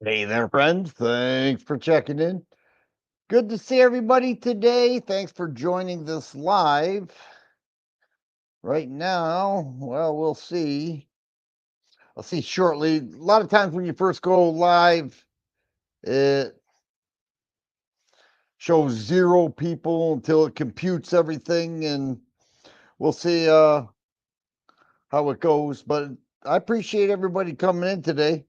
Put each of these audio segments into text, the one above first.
Hey there, friends. Thanks for checking in. Good to see everybody today. Thanks for joining this live. Right now, well, we'll see. I'll see shortly. A lot of times when you first go live, it shows 0 people until it computes everything, and we'll see how it goes. But I appreciate everybody coming in today.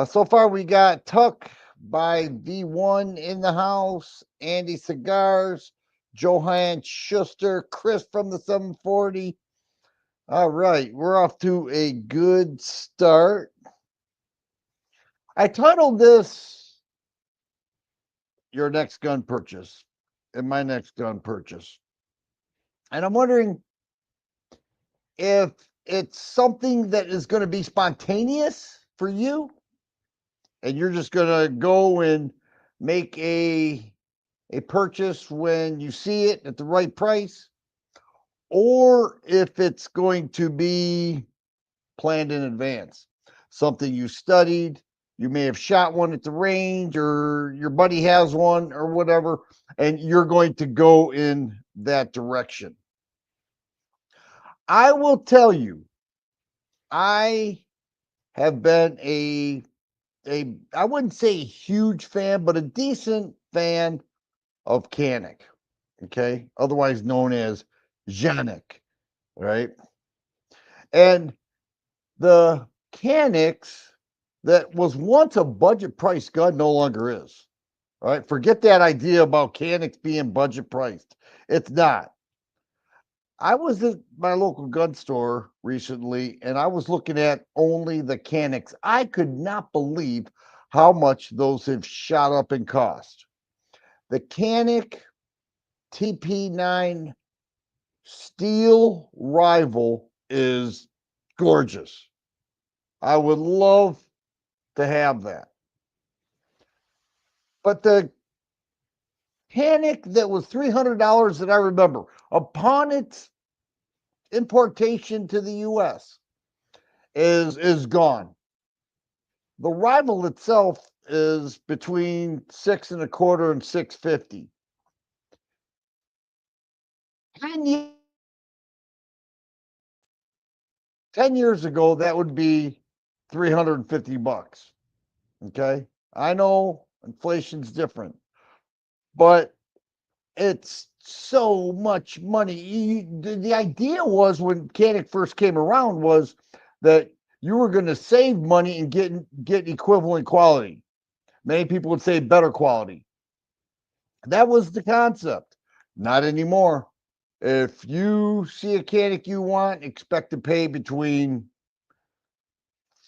So far, we got Tuck by V1 in the house, Andy Cigars, Johan Schuster, Chris from the 740. All right, we're off to a good start. I titled this Your Next Gun Purchase and My Next Gun Purchase. And I'm wondering if it's something that is going to be spontaneous for you and you're just going to go and make a purchase when you see it at the right price, or if it's going to be planned in advance, something you studied. You may have shot one at the range, or your buddy has one, or whatever, and you're going to go in that direction. I will tell you, I have been I wouldn't say a huge fan, but a decent fan of Canik, okay, otherwise known as Janik, right? And the Caniks that was once a budget price gun no longer is. All right, forget that idea about Caniks being budget priced. It's not. I was at my local gun store recently and I was looking at only the Caniks. I could not believe how much those have shot up in cost. The Canik TP9 Steel Rival is gorgeous. I would love to have that. But the Canik that was $300 that I remember upon its importation to the US is gone. The Rival itself is between 6.25 and 650. 10 10 years ago, that would be $350. Okay. I know inflation's different, but it's so much money. The idea was when Canik first came around was that you were going to save money and get equivalent quality. Many people would say better quality. That was the concept. Not anymore. If you see a Canik you want, expect to pay between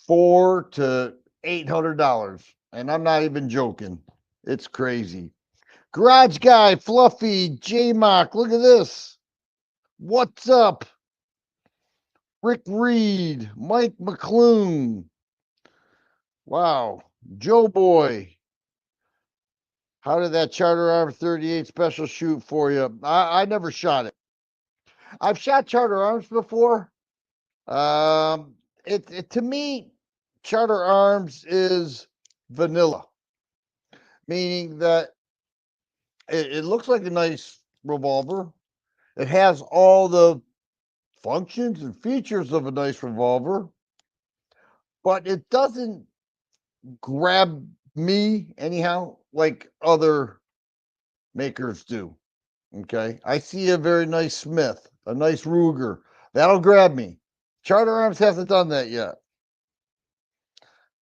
$400 to $800, and I'm not even joking. It's crazy. Garage Guy, Fluffy, J Mock, look at this. What's up? Rick Reed, Mike McClune. Wow. Joe Boy. How did that Charter Arms 38 special shoot for you? I never shot it. I've shot Charter Arms before. To me, Charter Arms is vanilla, meaning that it looks like a nice revolver. It has all the functions and features of a nice revolver, but it doesn't grab me anyhow like other makers do. Okay. I see a very nice Smith, a nice Ruger. That'll grab me. Charter Arms hasn't done that yet.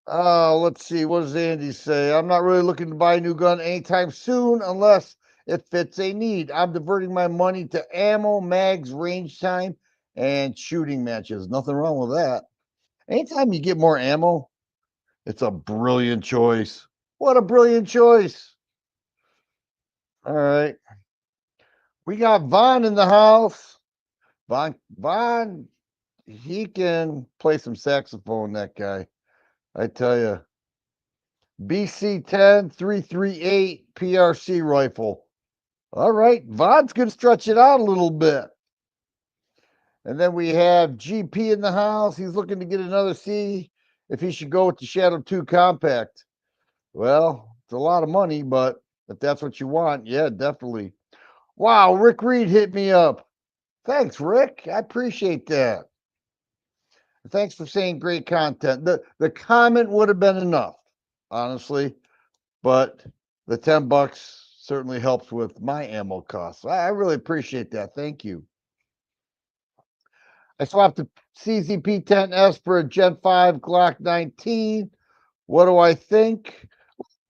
Let's see. What does Andy say? I'm not really looking to buy a new gun anytime soon unless it fits a need. I'm diverting my money to ammo, mags, range time, and shooting matches. Nothing wrong with that. Anytime you get more ammo, it's a brilliant choice. What a brilliant choice. All right. We got Vaughn in the house. Vaughn, he can play some saxophone, that guy. I tell you. BC 10 338 PRC rifle. All right. Vaughn's going to stretch it out a little bit. And then we have GP in the house. He's looking to get another C if he should go with the Shadow 2 compact. Well, it's a lot of money, but if that's what you want, yeah, definitely. Wow, Rick Reed hit me up. Thanks, Rick. I appreciate that. Thanks for saying great content. The comment would have been enough, honestly, but the $10 certainly helps with my ammo costs. I really appreciate that. Thank you. I swapped the CZP-10S for a Gen 5 Glock 19. What do I think?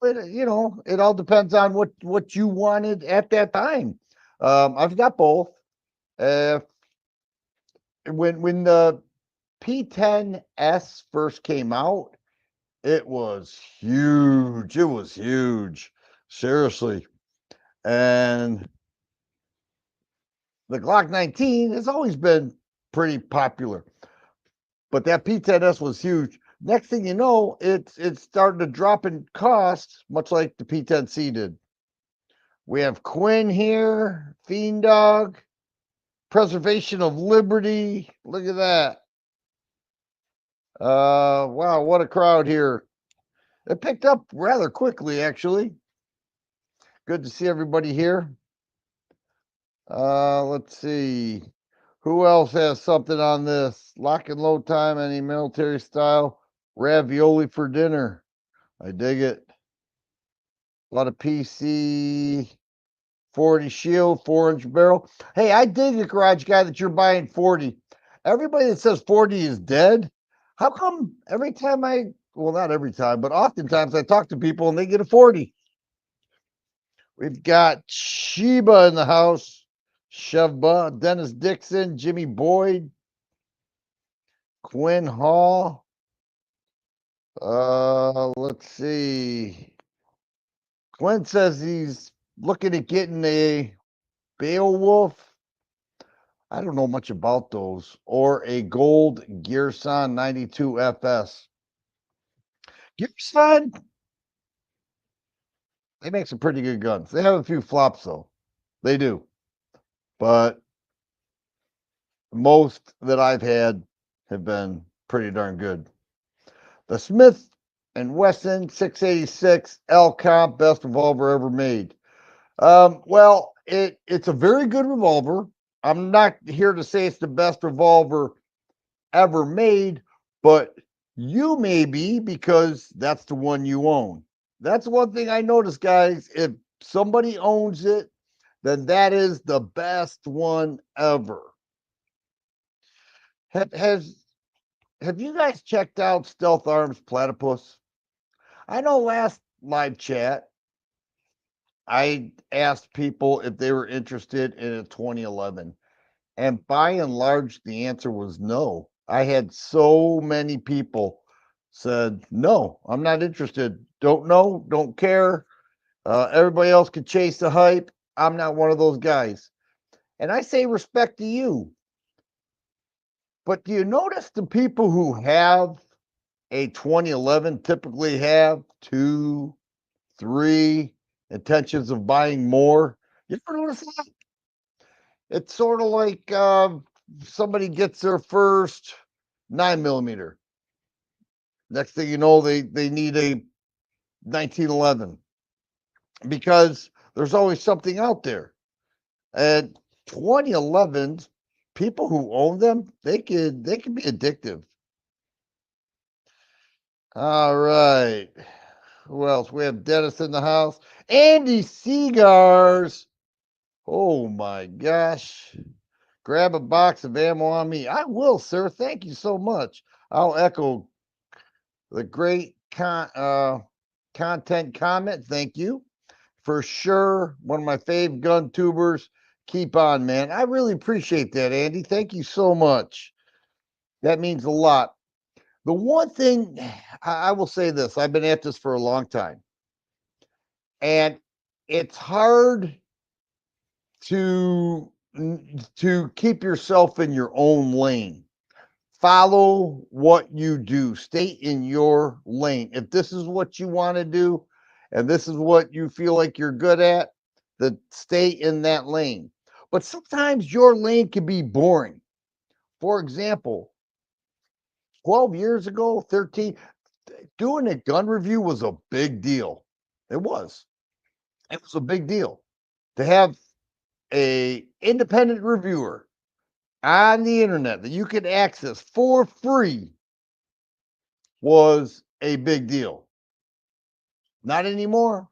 It all depends on what you wanted at that time. I've got both. Uh, when the P10S first came out, it was huge. It was huge, seriously. And the Glock 19 has always been pretty popular, but that P10S was huge. Next thing you know, it's starting to drop in cost, much like the P10C did. We have Quinn here, Fiend Dog, Preservation of Liberty. Look at that. Wow, what a crowd here. It picked up rather quickly, actually. Good to see everybody here. Let's see. Who else has something on this? Lock and load time, any military style. Ravioli for dinner. I dig it. A lot of PC. 40 shield, 4-inch barrel. Hey, I dig the garage guy that you're buying 40. Everybody that says 40 is dead. How come every time well, not every time, but oftentimes I talk to people and they get a 40? We've got Sheba in the house, Shevba, Dennis Dixon, Jimmy Boyd, Quinn Hall. Let's see. Quinn says he's looking at getting a Beowulf. I don't know much about those, or a gold Gearson 92 FS. Gearson, they make some pretty good guns. They have a few flops though. They do. But most that I've had have been pretty darn good. The Smith and Wesson 686 L Comp best revolver ever made. Well, it's a very good revolver. I'm not here to say it's the best revolver ever made, but you may be because that's the one you own. That's one thing I noticed, guys. If somebody owns it, then that is the best one ever. Have, has have you guys checked out Stealth Arms Platypus? I know last live chat I asked people if they were interested in a 2011. And by and large, the answer was no. I had so many people said, no, I'm not interested. Don't know, don't care. Everybody else could chase the hype. I'm not one of those guys. And I say respect to you. But do you notice the people who have a 2011 typically have two, three intentions of buying more? You ever notice that? It's sort of like somebody gets their first 9mm. Next thing you know, they need a 1911 because there's always something out there. And 2011s, people who own them, they can be addictive. All right. Who else? We have Dennis in the house. Andy Seagars. Oh my gosh. Grab a box of ammo on me. I will, sir. Thank you so much. I'll echo the great content comment. Thank you. For sure. One of my fave gun tubers. Keep on, man. I really appreciate that, Andy. Thank you so much. That means a lot. The one thing I will say this, I've been at this for a long time. And it's hard to keep yourself in your own lane. Follow what you do. Stay in your lane. If this is what you want to do and this is what you feel like you're good at, then stay in that lane. But sometimes your lane can be boring. For example, 12 years ago, 13, doing a gun review was a big deal. It was. It was a big deal to have a independent reviewer on the internet that you could access for free was a big deal. Not anymore.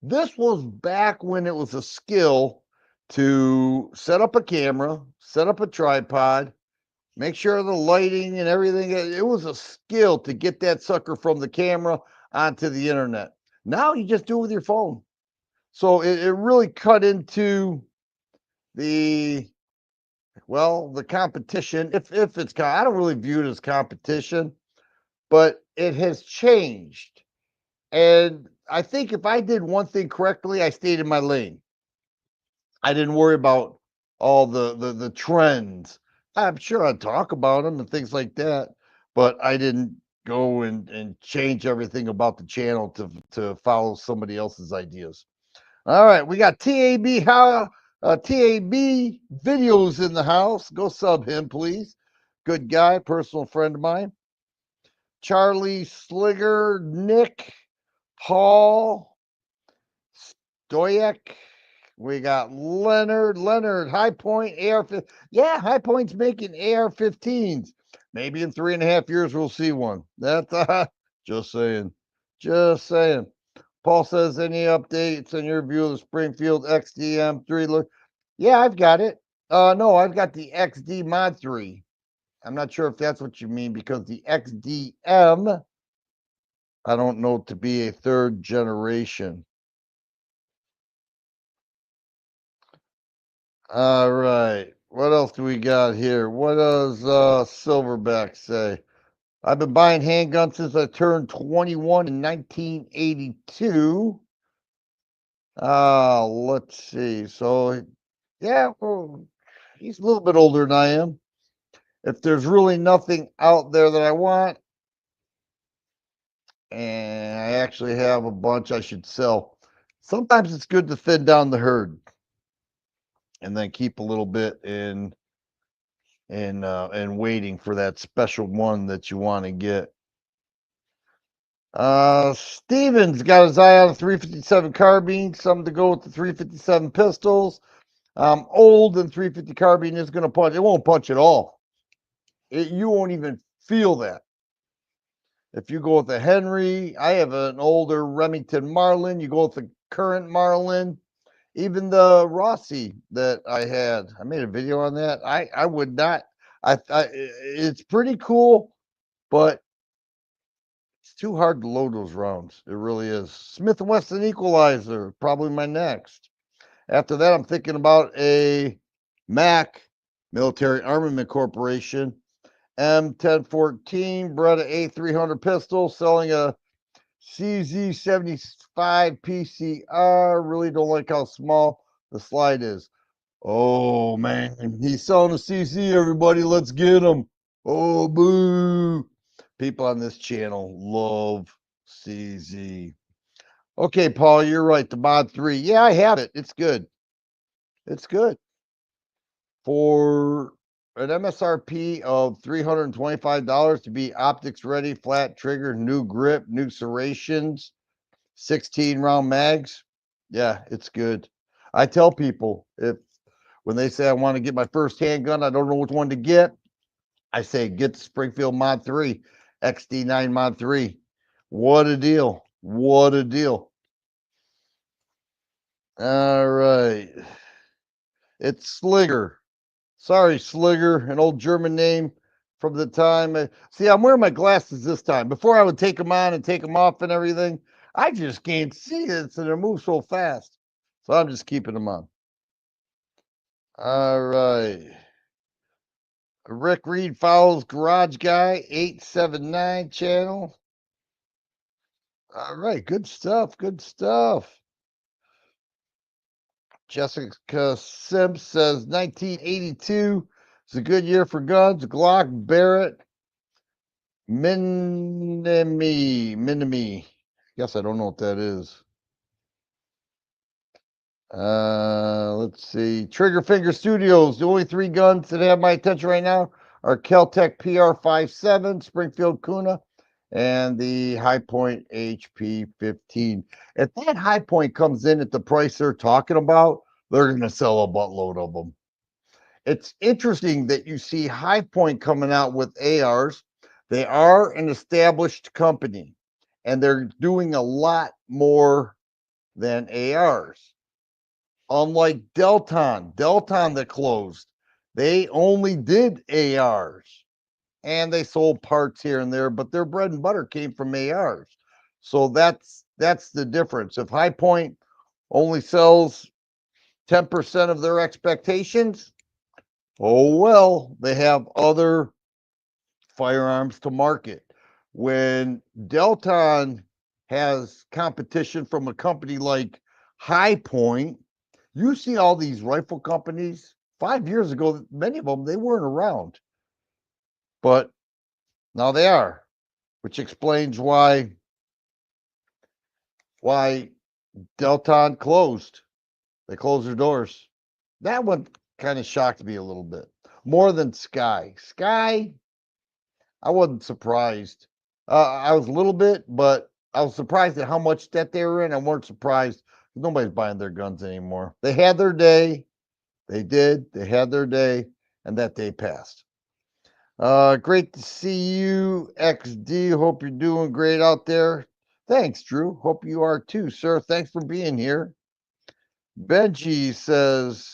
This was back when it was a skill to set up a camera, set up a tripod, make sure the lighting and everything. It was a skill to get that sucker from the camera onto the internet. Now you just do it with your phone. So it really cut into the the competition. If it's I don't really view it as competition, but it has changed. And I think if I did one thing correctly, I stayed in my lane. I didn't worry about all the trends. I'm sure I'd talk about them and things like that, but I didn't go and change everything about the channel to follow somebody else's ideas. All right, we got TAB TAB videos in the house. Go sub him, please. Good guy, personal friend of mine. Charlie Sligger, Nick, Paul, Stoyak. We got Leonard, High Point, AR. Yeah, High Point's making AR-15s. Maybe in 3.5 years we'll see one. That's just saying. Just saying. Paul says, any updates on your view of the Springfield XDM3? Look, yeah, I've got it. No, I've got the XD Mod 3. I'm not sure if that's what you mean because the XDM, I don't know to be a third generation. All right. What else do we got here? What does Silverback say? I've been buying handguns since I turned 21 in 1982. Let's see. So, yeah, well, he's a little bit older than I am. If there's really nothing out there that I want, and I actually have a bunch I should sell. Sometimes it's good to thin down the herd and then keep a little bit in and waiting for that special one that you want to get. Steven's got his eye on a 357 carbine, something to go with the 357 pistols. Old and 350 carbine is going to punch. It won't punch at all. You won't even feel that. If you go with the Henry, I have an older Remington Marlin. You go with the current Marlin, even the Rossi that I had. I made a video on that. I would not. It's pretty cool, but it's too hard to load those rounds. It really is. Smith & Wesson Equalizer, probably my next. After that, I'm thinking about a MAC, Military Armament Corporation, M1014 Beretta A300 pistol, selling a CZ75 PCR. Really don't like how small the slide is. Oh, man. He's selling a CZ, everybody. Let's get him. Oh, boo. People on this channel love CZ. Okay, Paul, you're right. The Mod 3. Yeah, I have it. It's good. It's good. For an MSRP of $325 to be optics ready, flat trigger, new grip, new serrations, 16 round mags. Yeah, it's good. I tell people when they say I want to get my first handgun, I don't know which one to get. I say get the Springfield Mod 3, XD9 Mod 3. What a deal. What a deal. All right. It's Sligger. Sorry, Sligger, an old German name from the time. See, I'm wearing my glasses this time. Before I would take them on and take them off and everything. I just can't see it, so they move so fast. So I'm just keeping them on. All right. Rick Reed Fowles Garage Guy 879 channel. All right, good stuff. Good stuff. Jessica Sims says 1982 is a good year for guns. Glock, Barrett, Minimi. Guess I don't know what that is. Let's see. Trigger Finger Studios. The only 3 guns that have my attention right now are Keltec PR57, Springfield Kuna, and the High Point HP 15. If that High Point comes in at the price they're talking about, they're going to sell a buttload of them. It's interesting that you see High Point coming out with ARs. They are an established company and they're doing a lot more than ARs. Unlike Delton that closed, they only did ARs and they sold parts here and there, but their bread and butter came from ARs. So that's the difference. If High Point only sells 10% of their expectations, oh well, they have other firearms to market. When Delton has competition from a company like High Point, you see all these rifle companies 5 years ago, many of them they weren't around, but now they are, which explains why Delton closed. They closed their doors. That one kind of shocked me a little bit more than Sky. Sky, I wasn't surprised. I was a little bit, but I was surprised at how much debt they were in. I weren't surprised. Nobody's buying their guns anymore. They had their day. They did. They had their day, and that day passed. Great to see you, XD. Hope you're doing great out there. Thanks, Drew. Hope you are too, sir. Thanks for being here. Benji says,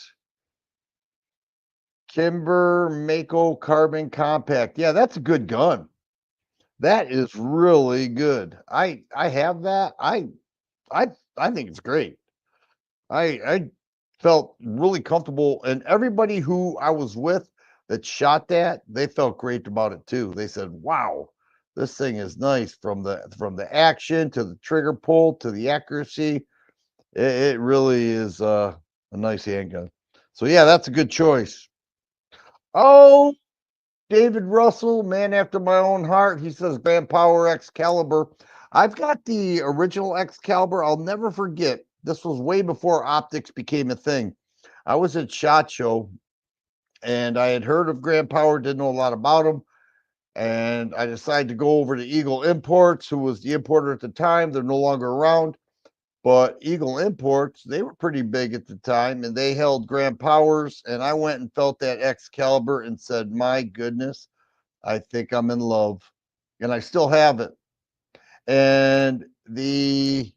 Kimber Mako Carbon Compact. Yeah, that's a good gun. That is really good. I have that. I think it's great. I felt really comfortable, and everybody who I was with that shot that, they felt great about it too. They said, "Wow, this thing is nice from the action to the trigger pull to the accuracy. It really is a nice handgun." So yeah, that's a good choice. Oh, David Russell, man after my own heart. He says Band Power Excalibur. I've got the original Excalibur. I'll never forget. This was way before optics became a thing. I was at SHOT Show and I had heard of Grand Power, didn't know a lot about them. And I decided to go over to Eagle Imports, who was the importer at the time. They're no longer around. But Eagle Imports, they were pretty big at the time and they held Grand Powers. And I went and felt that Excalibur and said, my goodness, I think I'm in love. And I still have it. And the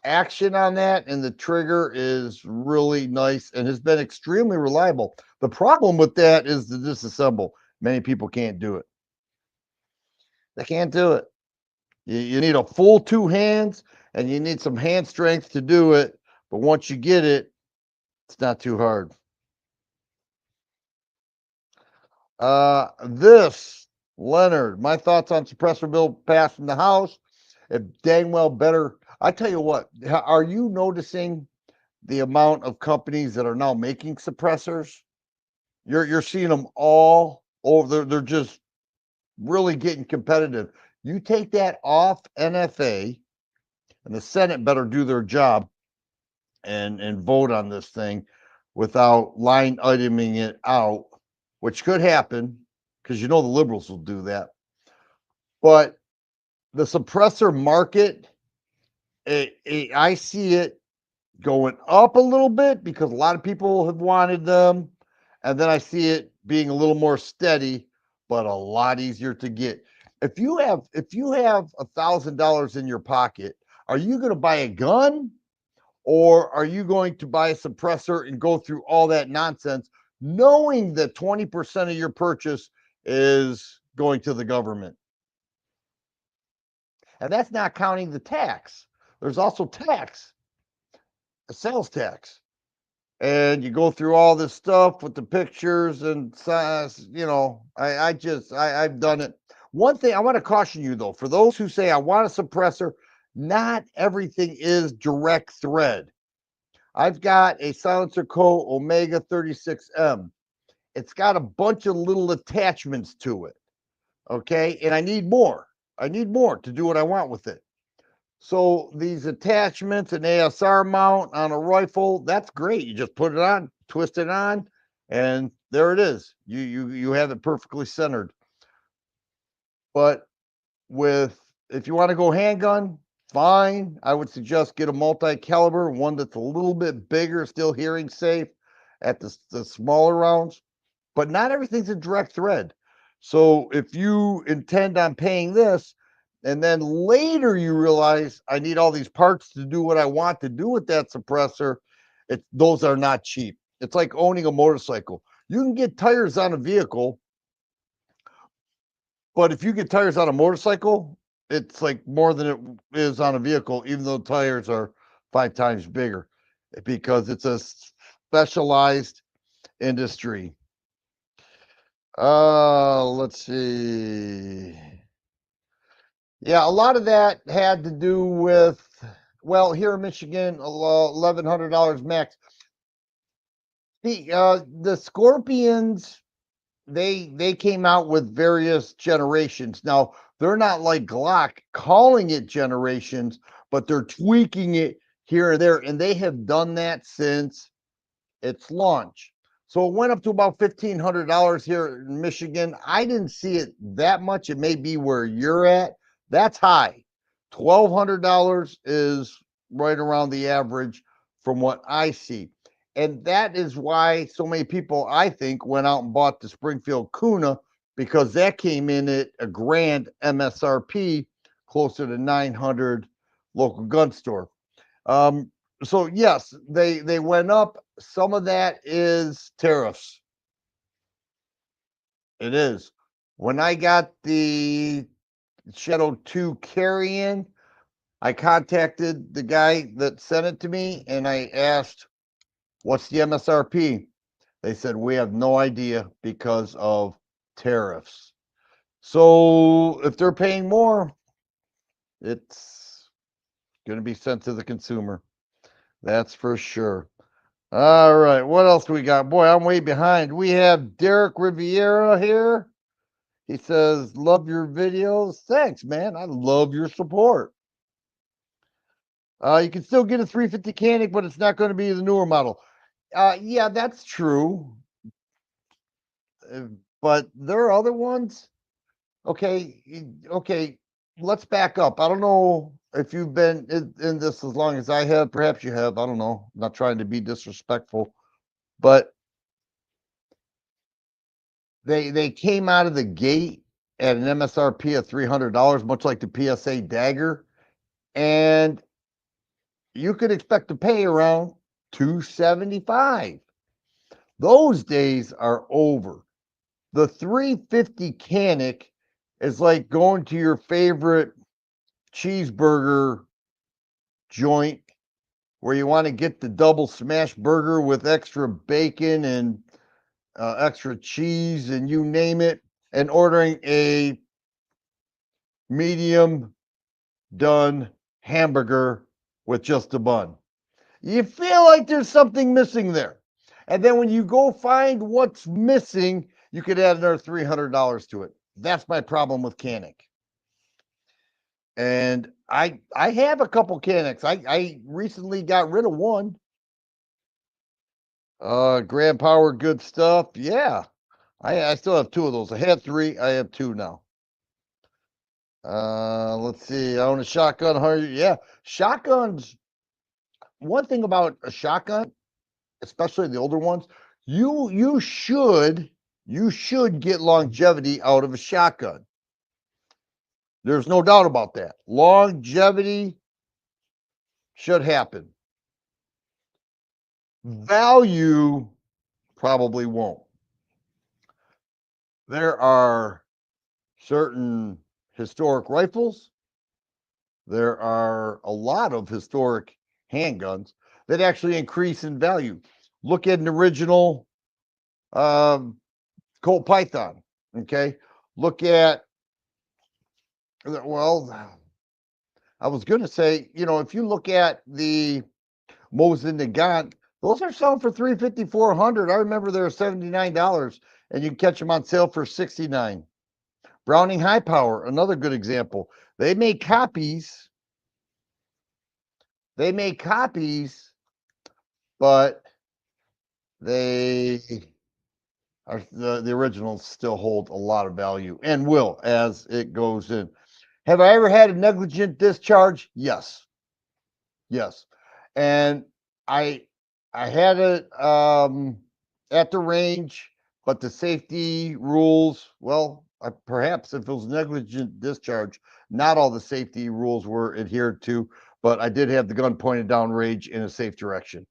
action on that and the trigger is really nice and has been extremely reliable. The problem with that is the disassemble. Many people can't do it. They can't do it. You need a full two hands and you need some hand strength to do it. But once you get it, it's not too hard. This, Leonard, my thoughts on suppressor bill passed in the House. It dang well better. I tell you what, are you noticing the amount of companies that are now making suppressors? You're seeing them all over. They're just really getting competitive. You take that off NFA, and the Senate better do their job and vote on this thing without line iteming it out, which could happen because the liberals will do that. But the suppressor market, I see it going up a little bit because a lot of people have wanted them. And then I see it being a little more steady, but a lot easier to get. If you have $1,000 in your pocket, are you going to buy a gun or are you going to buy a suppressor and go through all that nonsense, knowing that 20% of your purchase is going to the government? And that's not counting the tax. There's also tax, a sales tax. And you go through all this stuff with the pictures and I've done it. One thing I want to caution you though, for those who say I want a suppressor, not everything is direct thread. I've got a Silencer Co. Omega 36M. It's got a bunch of little attachments to it. Okay. And I need more. I need more to do what I want with it. So these attachments, an ASR mount on a rifle, that's great. You just put it on, twist it on, and there it is. You have it perfectly centered. But with If you want to go handgun, fine. I would suggest get a multi-caliber, one that's a little bit bigger, still hearing safe at the smaller rounds. But not everything's a direct thread. So if you intend on paying this, and then later you realize I need all these parts to do what I want to do with that suppressor, those are not cheap. It's like owning a motorcycle. You can get tires on a vehicle, but if you get tires on a motorcycle, it's like more than it is on a vehicle, even though tires are 5 times bigger because it's a specialized industry. Let's see. Yeah, a lot of that had to do with, well, here in Michigan, $1,100 max. The Scorpions, they came out with various generations. Now, they're not like Glock calling it generations, but they're tweaking it here and there, and they have done that since its launch. So it went up to about $1,500 here in Michigan. I didn't see it that much. It may be where you're at. That's high. $1,200 is right around the average from what I see. And that is why so many people, I think, went out and bought the Springfield Kuna because that came in at a grand MSRP, closer to 900 local gun store. Um, so yes, they went up. Some of that is tariffs. It is. When I got the Shadow 2 carry-in, I contacted the guy that sent it to me and I asked, what's the MSRP? They said, we have no idea because of tariffs. So if they're paying more, it's going to be sent to the consumer. That's for sure. All right, what else do we got? Boy, I'm way behind. We have Derek Riviera here. He says, love your videos. Thanks, man. I love your support. You can still get a 350 Canik, but it's not going to be the newer model. Yeah, that's true. Uh, But there are other ones. Okay, okay. Let's back up. I don't know if you've been in this as long as I have. Perhaps you have. I don't know. I'm not trying to be disrespectful, but they came out of the gate at an MSRP of $300, much like the PSA Dagger, and you could expect to pay around 275. Those days are over. The 350 Canik is like going to your favorite cheeseburger joint where you want to get the double smash burger with extra bacon and extra cheese and you name it, and ordering a medium done hamburger with just a bun. You feel like there's something missing there. And then when you go find what's missing, you could add another $300 to it. That's my problem with Canik. And I have a couple Caniks. I recently got rid of one. Grand Power, good stuff. Yeah. I still have two of those. I had three. I have two now. Let's see. I own a shotgun. Yeah, shotguns. One thing about a shotgun, especially the older ones, you should get longevity out of a shotgun. There's no doubt about that. Longevity should happen. Value probably won't. There are certain historic rifles. There are a lot of historic handguns that actually increase in value. Look at an original Colt Python. Okay. Look at, well, I was going to say, if you look at the Mosin Nagant, those are selling for $350, $400. I remember they were $79 and you can catch them on sale for $69. Browning High Power, another good example. They make copies. But they are the originals still hold a lot of value and will as it goes in. Have I ever had a negligent discharge? Yes. Yes. And I I had it at the range, but the safety rules, well, perhaps if it was negligent discharge, not all the safety rules were adhered to, but I did have the gun pointed down range in a safe direction.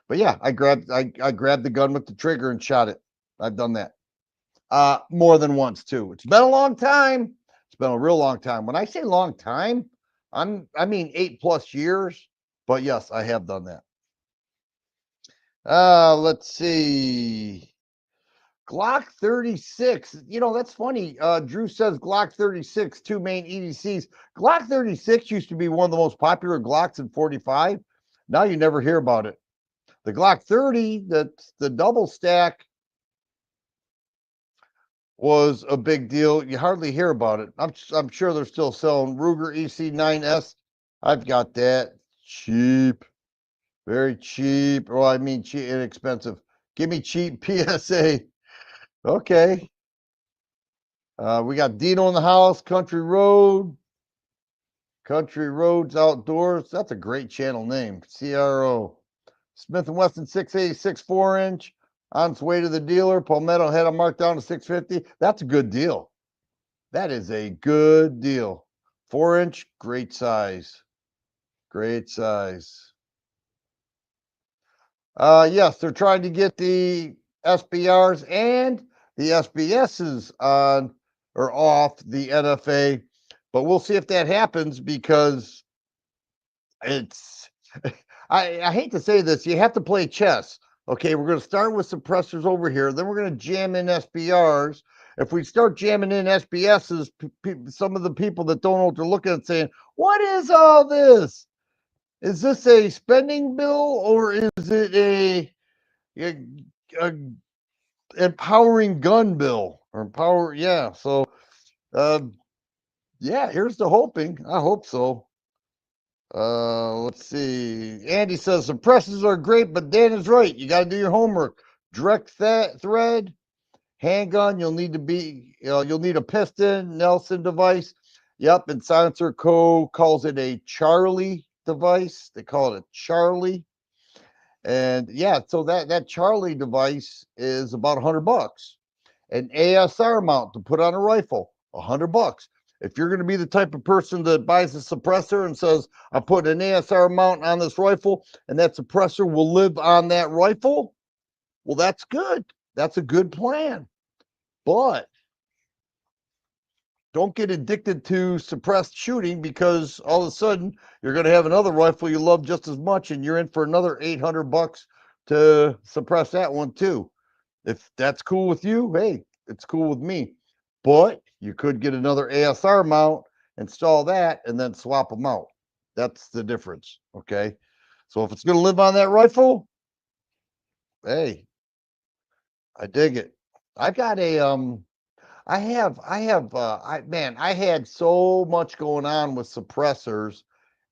But yeah, I grabbed the gun with the trigger and shot it. I've done that. More than once too. It's been a long time. It's been a real long time. When I say long time, I mean 8+ years. But yes, I have done that. Let's see. Glock 36. That's funny. Drew says Glock 36, two main EDCs. Glock 36 used to be one of the most popular Glocks in 45. Now you never hear about it. The Glock 30, that's the double stack, was a big deal. You hardly hear about it. I'm sure they're still selling Ruger EC9S. I've got that. Cheap, very cheap. Well, I mean cheap, inexpensive. Give me cheap PSA. Okay. We got Dino in the house. Country Roads Outdoors. That's a great channel name. CRO. Smith & Wesson 686 4-inch on its way to the dealer. Palmetto had a marked down to 650. That's a good deal. That is a good deal. 4-inch, great size. Great size. Yes, they're trying to get the SBRs and the SBSs on or off the NFA, but we'll see if that happens because it's I hate to say this, you have to play chess. Okay, we're going to start with suppressors over here, then we're going to jam in SBRs. If we start jamming in SBSs, some of the people that don't know what they're looking at saying, "What is all this? Is this a spending bill or is it a empowering gun bill or empower?" Yeah, so uh, yeah, here's the hoping. I hope so. Let's see. Andy says suppressors are great, but Dan is right. You got to do your homework. Direct thread, handgun. You'll need a piston, Nelson device. Yep, and Silencer Co. calls it a Charlie device. They call it a Charlie. And yeah, so that Charlie device is about $100. An ASR mount to put on a rifle, $100. If you're going to be the type of person that buys a suppressor and says, "I put an ASR mount on this rifle and that suppressor will live on that rifle," well, that's good. That's a good plan. But don't get addicted to suppressed shooting because all of a sudden you're going to have another rifle you love just as much and you're in for another $800 to suppress that one too. If that's cool with you, hey, it's cool with me. But you could get another ASR mount, install that, and then swap them out. That's the difference. Okay. So if it's going to live on that rifle, hey, I dig it. I got a I had so much going on with suppressors,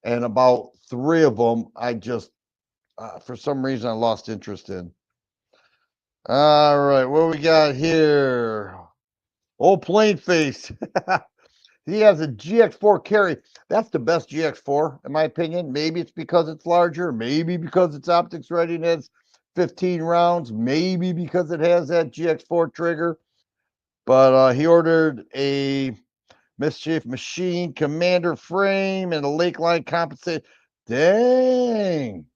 and about three of them I just for some reason I lost interest in. All right, what we got here? Old plain face. He has a GX4 carry. That's the best GX4, in my opinion. Maybe it's because it's larger. Maybe because its optics rating has 15 rounds. Maybe because it has that GX4 trigger. But he ordered a Mischief Machine Commander frame and a Lakeline compensate. Dang.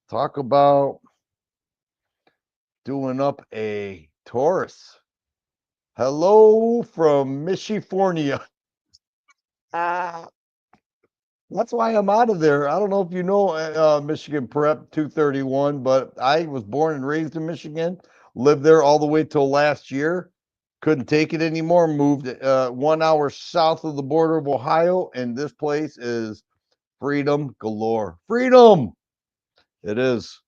Talk about doing up a Taurus. Hello from Michifornia. Ah, that's why I'm out of there. I don't know if you know Michigan Prep 231, but I was born and raised in Michigan, lived there all the way till last year. Couldn't take it anymore. Moved 1 hour south of the border of Ohio, and this place is freedom galore. Freedom. It is.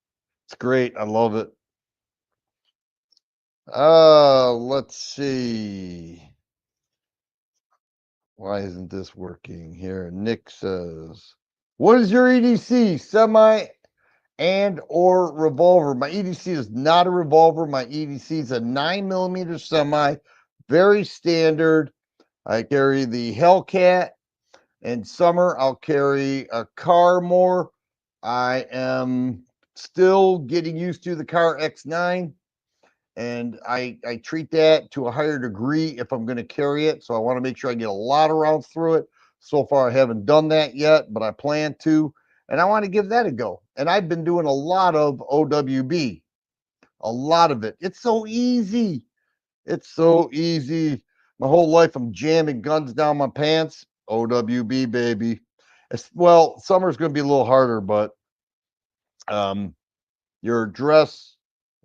It's great. I love it. Let's see. Why isn't this working here? Nick says, "What is your EDC? Semi and or revolver?" My EDC is not a revolver. My EDC is a 9mm semi, very standard. I carry the Hellcat. In summer, I'll carry a car more. I am still getting used to the car X9, and I treat that to a higher degree if I'm going to carry it. So I want to make sure I get a lot of rounds through it. So far, I haven't done that yet, but I plan to, and I want to give that a go. And I've been doing a lot of OWB, a lot of it. It's so easy. It's so easy. My whole life, I'm jamming guns down my pants. OWB, baby. Well, summer's going to be a little harder, but um, your dress,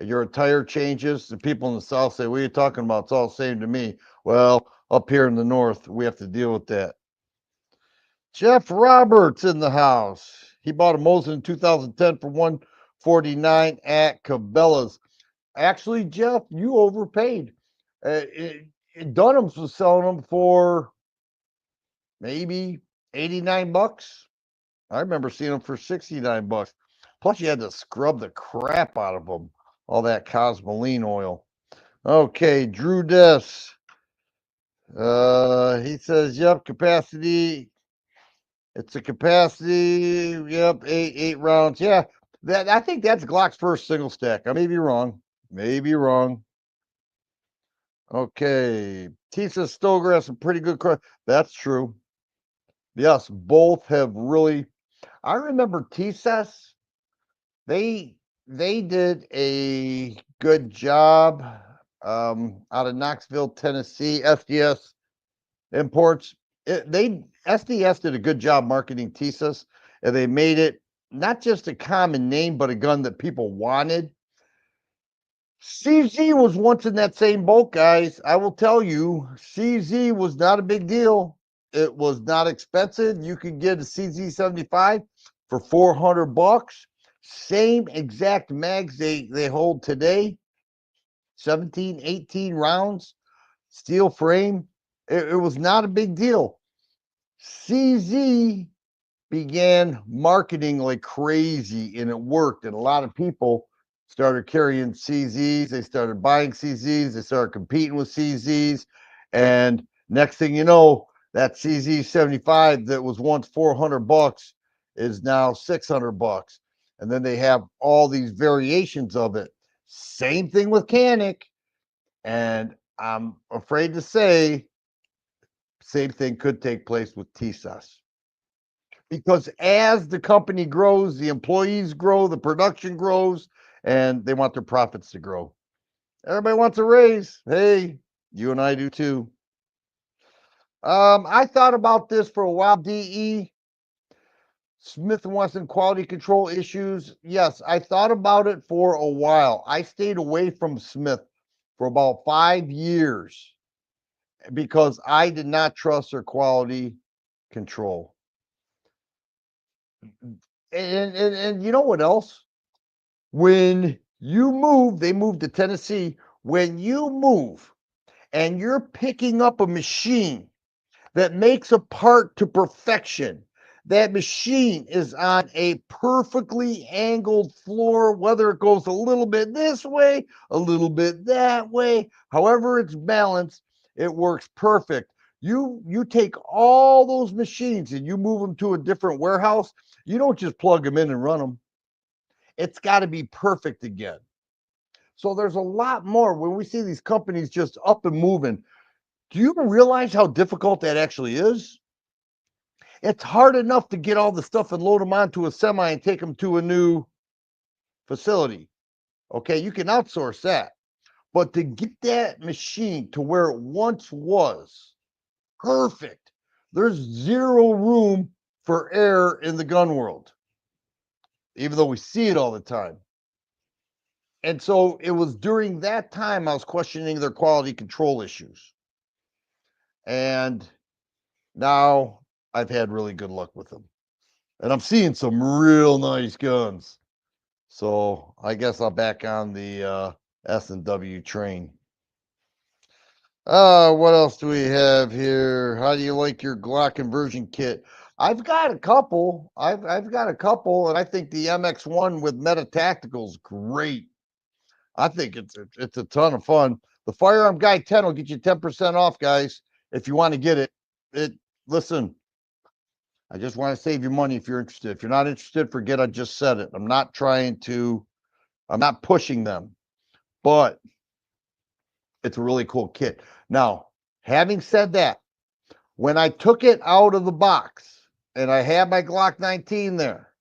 your attire changes. The people in the South say, what are you talking about? It's all the same to me. Well, up here in the North, we have to deal with that. Jeff Roberts in the house. He bought a Mosin in 2010 for $149 at Cabela's. Actually, Jeff, you overpaid. Dunham's was selling them for maybe 89 bucks. I remember seeing them for 69 bucks. Plus, you had to scrub the crap out of them. All that Cosmoline oil. Okay, Drew Dess. He says, yep, capacity. It's a capacity. Yep, eight rounds. Yeah, that I think that's Glock's first single stack. I may be wrong. Maybe wrong. Okay, Tisa Stoger has some pretty good. That's true. Yes, both have really. I remember TSS. They did a good job out of Knoxville, Tennessee. SDS Imports. SDS did a good job marketing TSS, and they made it not just a common name, but a gun that people wanted. CZ was once in that same boat, guys. I will tell you, CZ was not a big deal. It was not expensive. You could get a CZ 75 for 400 bucks. Same exact mags they hold today. 17, 18 rounds, steel frame. It was not a big deal. CZ began marketing like crazy, and it worked. And a lot of people started carrying CZs. They started buying CZs. They started competing with CZs. And next thing you know, that CZ 75 that was once 400 bucks is now 600 bucks. And then they have all these variations of it. Same thing with Canik. And I'm afraid to say, same thing could take place with TSUS. Because as the company grows, the employees grow, the production grows, and they want their profits to grow. Everybody wants a raise. Hey, you and I do too. I thought about this for a while. DE, Smith & Wesson quality control issues. Yes, I thought about it for a while. I stayed away from Smith for about 5 years because I did not trust their quality control. And you know what else? When you move, they moved to Tennessee. When you move and you're picking up a machine that makes a part to perfection, that machine is on a perfectly angled floor, whether it goes a little bit this way, a little bit that way, however it's balanced, it works perfect. You take all those machines and you move them to a different warehouse. You don't just plug them in and run them. It's got to be perfect again. So there's a lot more when we see these companies just up and moving. Do you realize how difficult that actually is? It's hard enough to get all the stuff and load them onto a semi and take them to a new facility. Okay, you can outsource that. But to get that machine to where it once was perfect, there's zero room for error in the gun world, even though we see it all the time. And so it was during that time I was questioning their quality control issues. And now I've had really good luck with them. And I'm seeing some real nice guns. So I guess I'll back on the S&W train. What else do we have here? How do you like your Glock conversion kit? I've got a couple. I've got a couple, and I think the MX1 with Meta Tactical is great. I think it's a ton of fun. The Firearm Guy 10 will get you 10% off, guys. if you want to get it, listen, I just want to save you money if you're interested. If you're not interested, forget I just said it. I'm not pushing them, but it's a really cool kit. Now, having said that, when I took it out of the box and I had my Glock 19 there,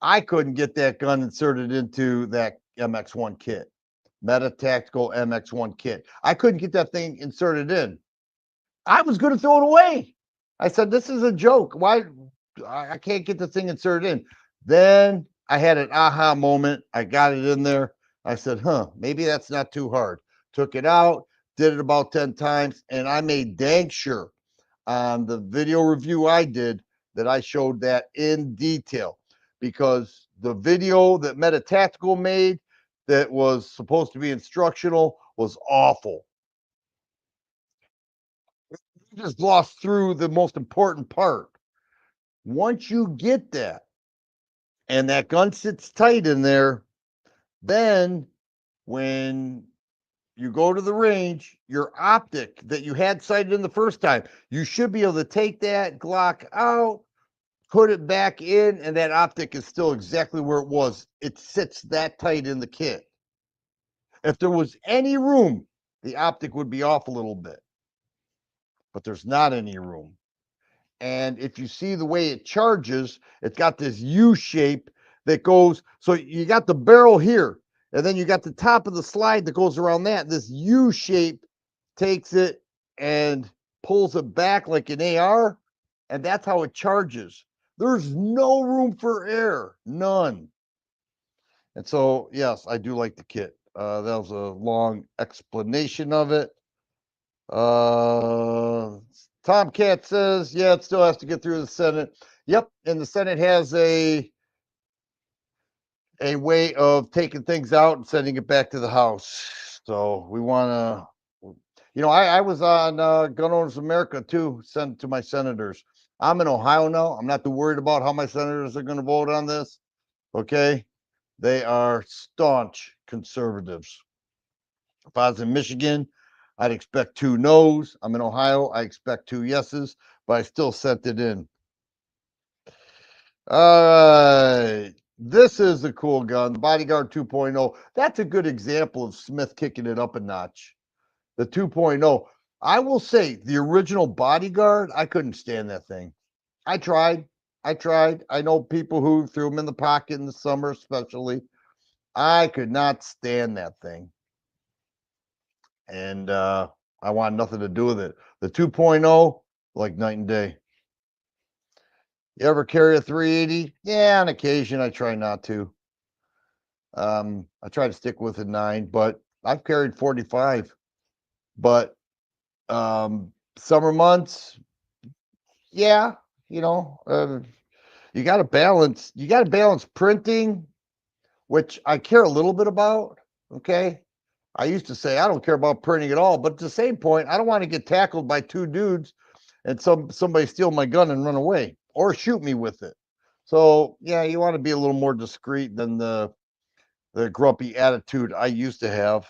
I couldn't get that gun inserted into that MX1 kit, Meta Tactical MX1 kit. I couldn't get that thing inserted in. I was going to throw it away. I said, this is a joke. Why? I can't get the thing inserted in. Then I had an aha moment. I got it in there. I said, maybe that's not too hard. Took it out, did it about 10 times, and I made dang sure on the video review I did that I showed that in detail, because the video that Meta Tactical made that was supposed to be instructional was awful. Just glossed through the most important part. Once you get that and that gun sits tight in there, then when you go to the range, your optic that you had sighted in the first time, you should be able to take that Glock out, put it back in, and that optic is still exactly where it was. It sits that tight in the kit. If there was any room, the optic would be off a little bit, but there's not any room. And if you see the way it charges, it's got this U shape that goes, so you got the barrel here, and then you got the top of the slide that goes around that. This U shape takes it and pulls it back like an AR, and that's how it charges. There's no room for air, none. And so, yes, I do like the kit. That was a long explanation of it. Tomcat says, yeah, it still has to get through the Senate. Yep, and the Senate has a way of taking things out and sending it back to the House. So we want to, I was on Gun Owners America too, sent to my senators. I'm in Ohio now. I'm not too worried about how my senators are going to vote on this. Okay, they are staunch conservatives. If I was in Michigan, I'd expect 2 no's. I'm in Ohio, I expect 2 yeses, but I still sent it in. All right. This is a cool gun, the Bodyguard 2.0. That's a good example of Smith kicking it up a notch. The 2.0. I will say the original Bodyguard, I couldn't stand that thing. I tried. I know people who threw them in the pocket in the summer, especially. I could not stand that thing. And I want nothing to do with it. The 2.0, like night and day. You ever carry a 380? Yeah, on occasion. I try not to. I try to stick with a 9, but I've carried 45. But summer months, yeah, you got to balance. You got to balance printing, which I care a little bit about. Okay. I used to say I don't care about printing at all, but at the same point, I don't want to get tackled by 2 dudes and somebody steal my gun and run away or shoot me with it. So yeah, you want to be a little more discreet than the grumpy attitude I used to have.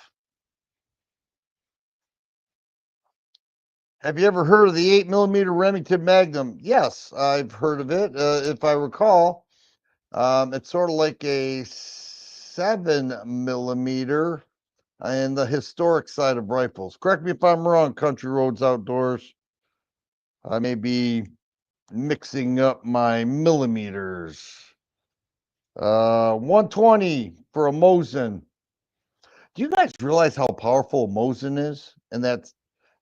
Have you ever heard of the 8mm Remington Magnum? Yes, I've heard of it. If I recall, it's sort of like a 7mm in the historic side of rifles. Correct me if I'm wrong, Country Roads Outdoors. I may be mixing up my millimeters. 120 for a Mosin. Do you guys realize how powerful a Mosin is? And that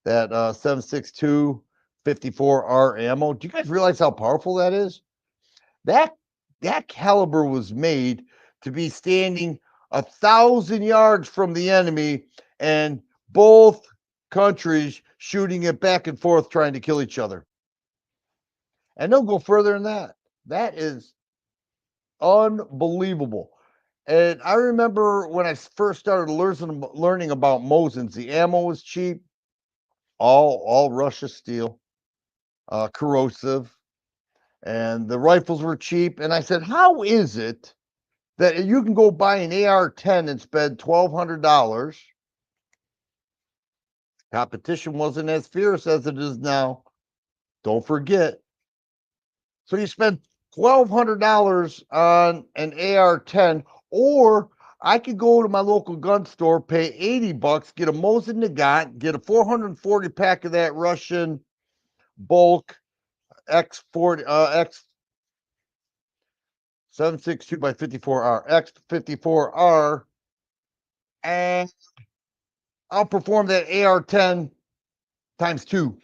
7.62 54R ammo. Do you guys realize how powerful that is? That caliber was made to be standing 1,000 yards from the enemy and both countries shooting it back and forth trying to kill each other. And they'll go further than that. That is unbelievable. And I remember when I first started learning about Mosins, the ammo was cheap, all Russia steel, corrosive, and the rifles were cheap. And I said, how is it that you can go buy an AR-10 and spend $1,200 Competition wasn't as fierce as it is now. Don't forget. So you spend $1,200 on an AR-10, or I could go to my local gun store, pay $80, get a Mosin Nagant, get a 440 pack of that Russian bulk X40 X 762 by 54R X54R, and I'll perform that AR-10 times 2.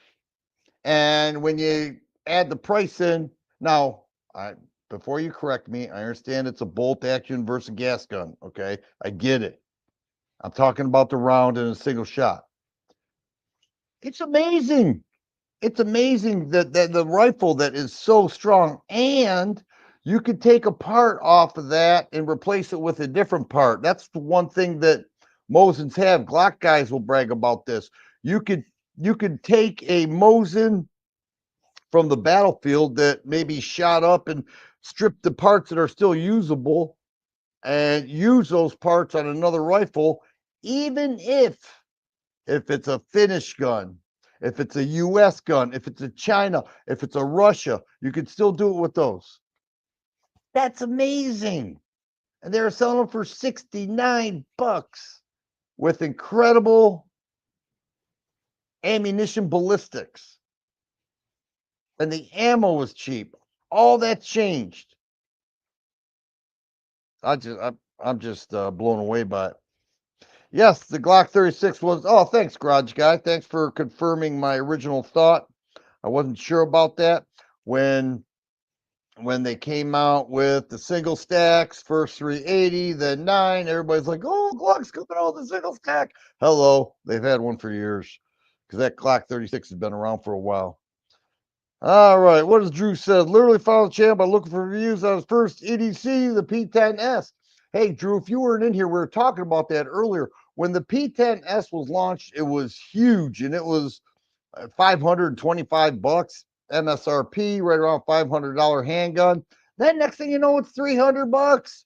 And when you add the price in, now, before you correct me, I understand it's a bolt action versus a gas gun. Okay, I get it. I'm talking about the round in a single shot. It's amazing. It's amazing that the rifle that is so strong, and you could take a part off of that and replace it with a different part. That's the one thing that Mosins have. Glock guys will brag about this. You could take a Mosin from the battlefield that maybe shot up and stripped the parts that are still usable and use those parts on another rifle, even if it's a Finnish gun, if it's a US gun, if it's a China, if it's a Russia, you can still do it with those. That's amazing. And they're selling them for $69 with incredible ammunition ballistics. And the ammo was cheap. All that changed. I'm just blown away by it. Yes, the Glock 36 was. Oh, thanks, Garage Guy. Thanks for confirming my original thought. I wasn't sure about that when they came out with the single stacks, first 380, then 9. Everybody's like, "Oh, Glock's coming out with the single stack." Hello, they've had one for years because that Glock 36 has been around for a while. All right, what does Drew said? Literally found the channel by looking for reviews on his first EDC, the P10S. Hey, Drew, if you weren't in here, we were talking about that earlier. When the P10S was launched, it was huge, and it was $525 MSRP, right around $500 handgun. Then next thing you know, it's $300.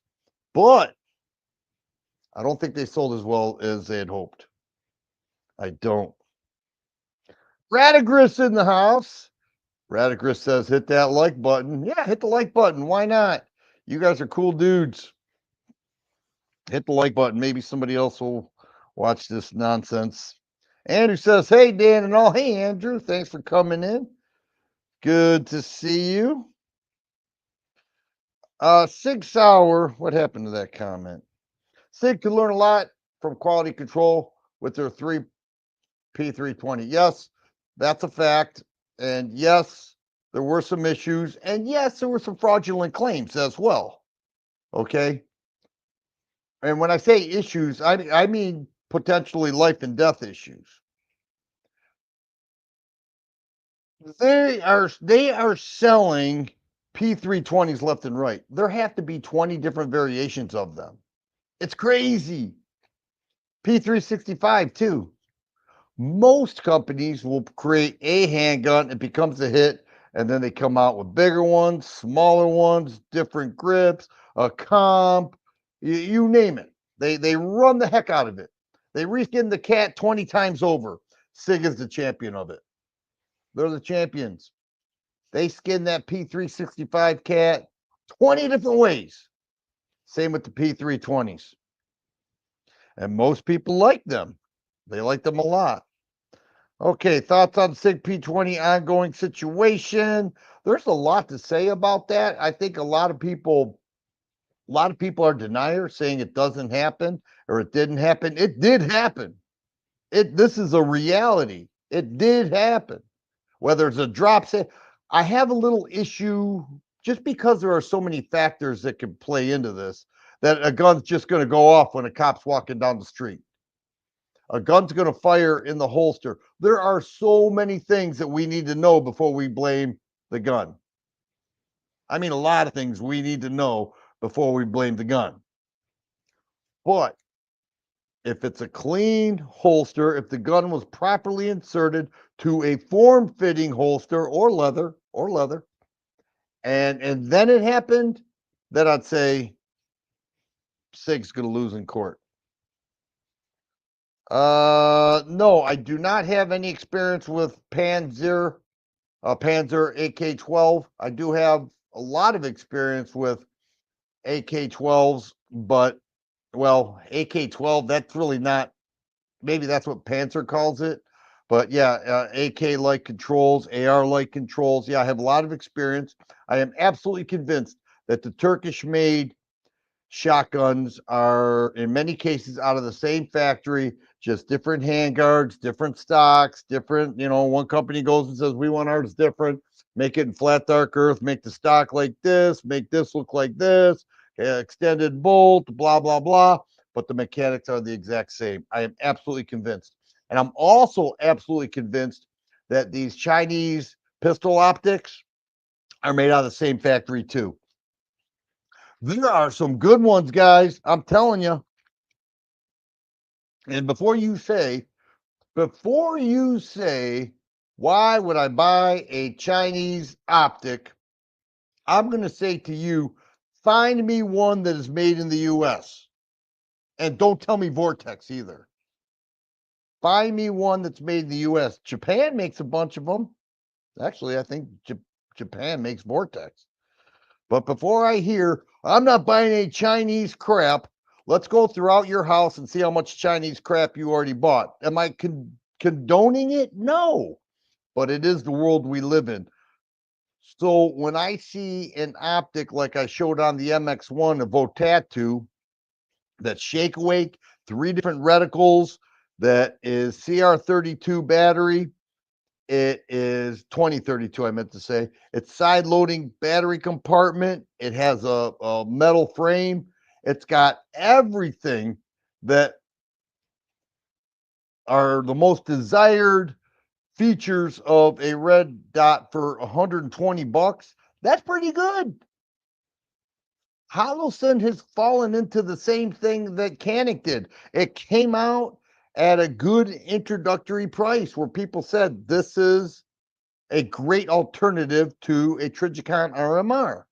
But I don't think they sold as well as they had hoped. I don't. Radagris in the house. Radagris says, hit that like button. Yeah, hit the like button. Why not? You guys are cool dudes. Hit the like button. Maybe somebody else will watch this nonsense. Andrew says, hey, Dan and all. Hey, Andrew. Thanks for coming in. Good to see you. Sig Sauer. What happened to that comment? Sig could learn a lot from quality control with their 3 P320. Yes, that's a fact. And yes, there were some issues. And yes, there were some fraudulent claims as well. Okay. And when I say issues, I mean potentially life and death issues. They are selling P320s left and right. There have to be 20 different variations of them. It's crazy. P365 too. Most companies will create a handgun, it becomes a hit, and then they come out with bigger ones, smaller ones, different grips, a comp, you name it. They run the heck out of it. They reskin the cat 20 times over. Sig is the champion of it. They're the champions. They skin that P365 cat 20 different ways. Same with the P320s. And most people like them. They like them a lot. Okay, thoughts on SIG P20 ongoing situation? There's a lot to say about that. I think a lot of people are deniers, saying it doesn't happen or it didn't happen. It did happen. This is a reality. It did happen. Whether it's a drop set, I have a little issue just because there are so many factors that can play into this, that a gun's just going to go off when a cop's walking down the street. A gun's going to fire in the holster. There are so many things that we need to know before we blame the gun. I mean, a lot of things we need to know before we blame the gun. But if it's a clean holster, if the gun was properly inserted to a form-fitting holster or leather, and then it happened, then I'd say SIG's going to lose in court. No, I do not have any experience with Panzer AK-12. I do have a lot of experience with AK-12s, but well, AK-12, that's really not, maybe that's what Panzer calls it. But yeah, AK-like controls, AR-like controls. Yeah, I have a lot of experience. I am absolutely convinced that the Turkish-made shotguns are in many cases out of the same factory, just different handguards, different stocks, different, one company goes and says, we want ours different, make it in flat dark earth, make the stock like this, make this look like this, extended bolt, blah, blah, blah. But the mechanics are the exact same. I am absolutely convinced. And I'm also absolutely convinced that these Chinese pistol optics are made out of the same factory too. There are some good ones, guys. I'm telling you. And before you say, why would I buy a Chinese optic? I'm going to say to you, find me one that is made in the US. And don't tell me Vortex either. Find me one that's made in the US. Japan makes a bunch of them. Actually, I think Japan makes Vortex. But before I hear, I'm not buying any Chinese crap, let's go throughout your house and see how much Chinese crap you already bought. Am I condoning it? No, but it is the world we live in. So when I see an optic like I showed on the MX1, a Votatu, that's shake awake, 3 different reticles, that is CR32 battery, it is 2032, I meant to say. It's side loading battery compartment. It has a metal frame. It's got everything that are the most desired features of a red dot for 120 bucks. That's pretty good. Holosun has fallen into the same thing that Canik did. It came out at a good introductory price where people said this is a great alternative to a Trijicon RMR.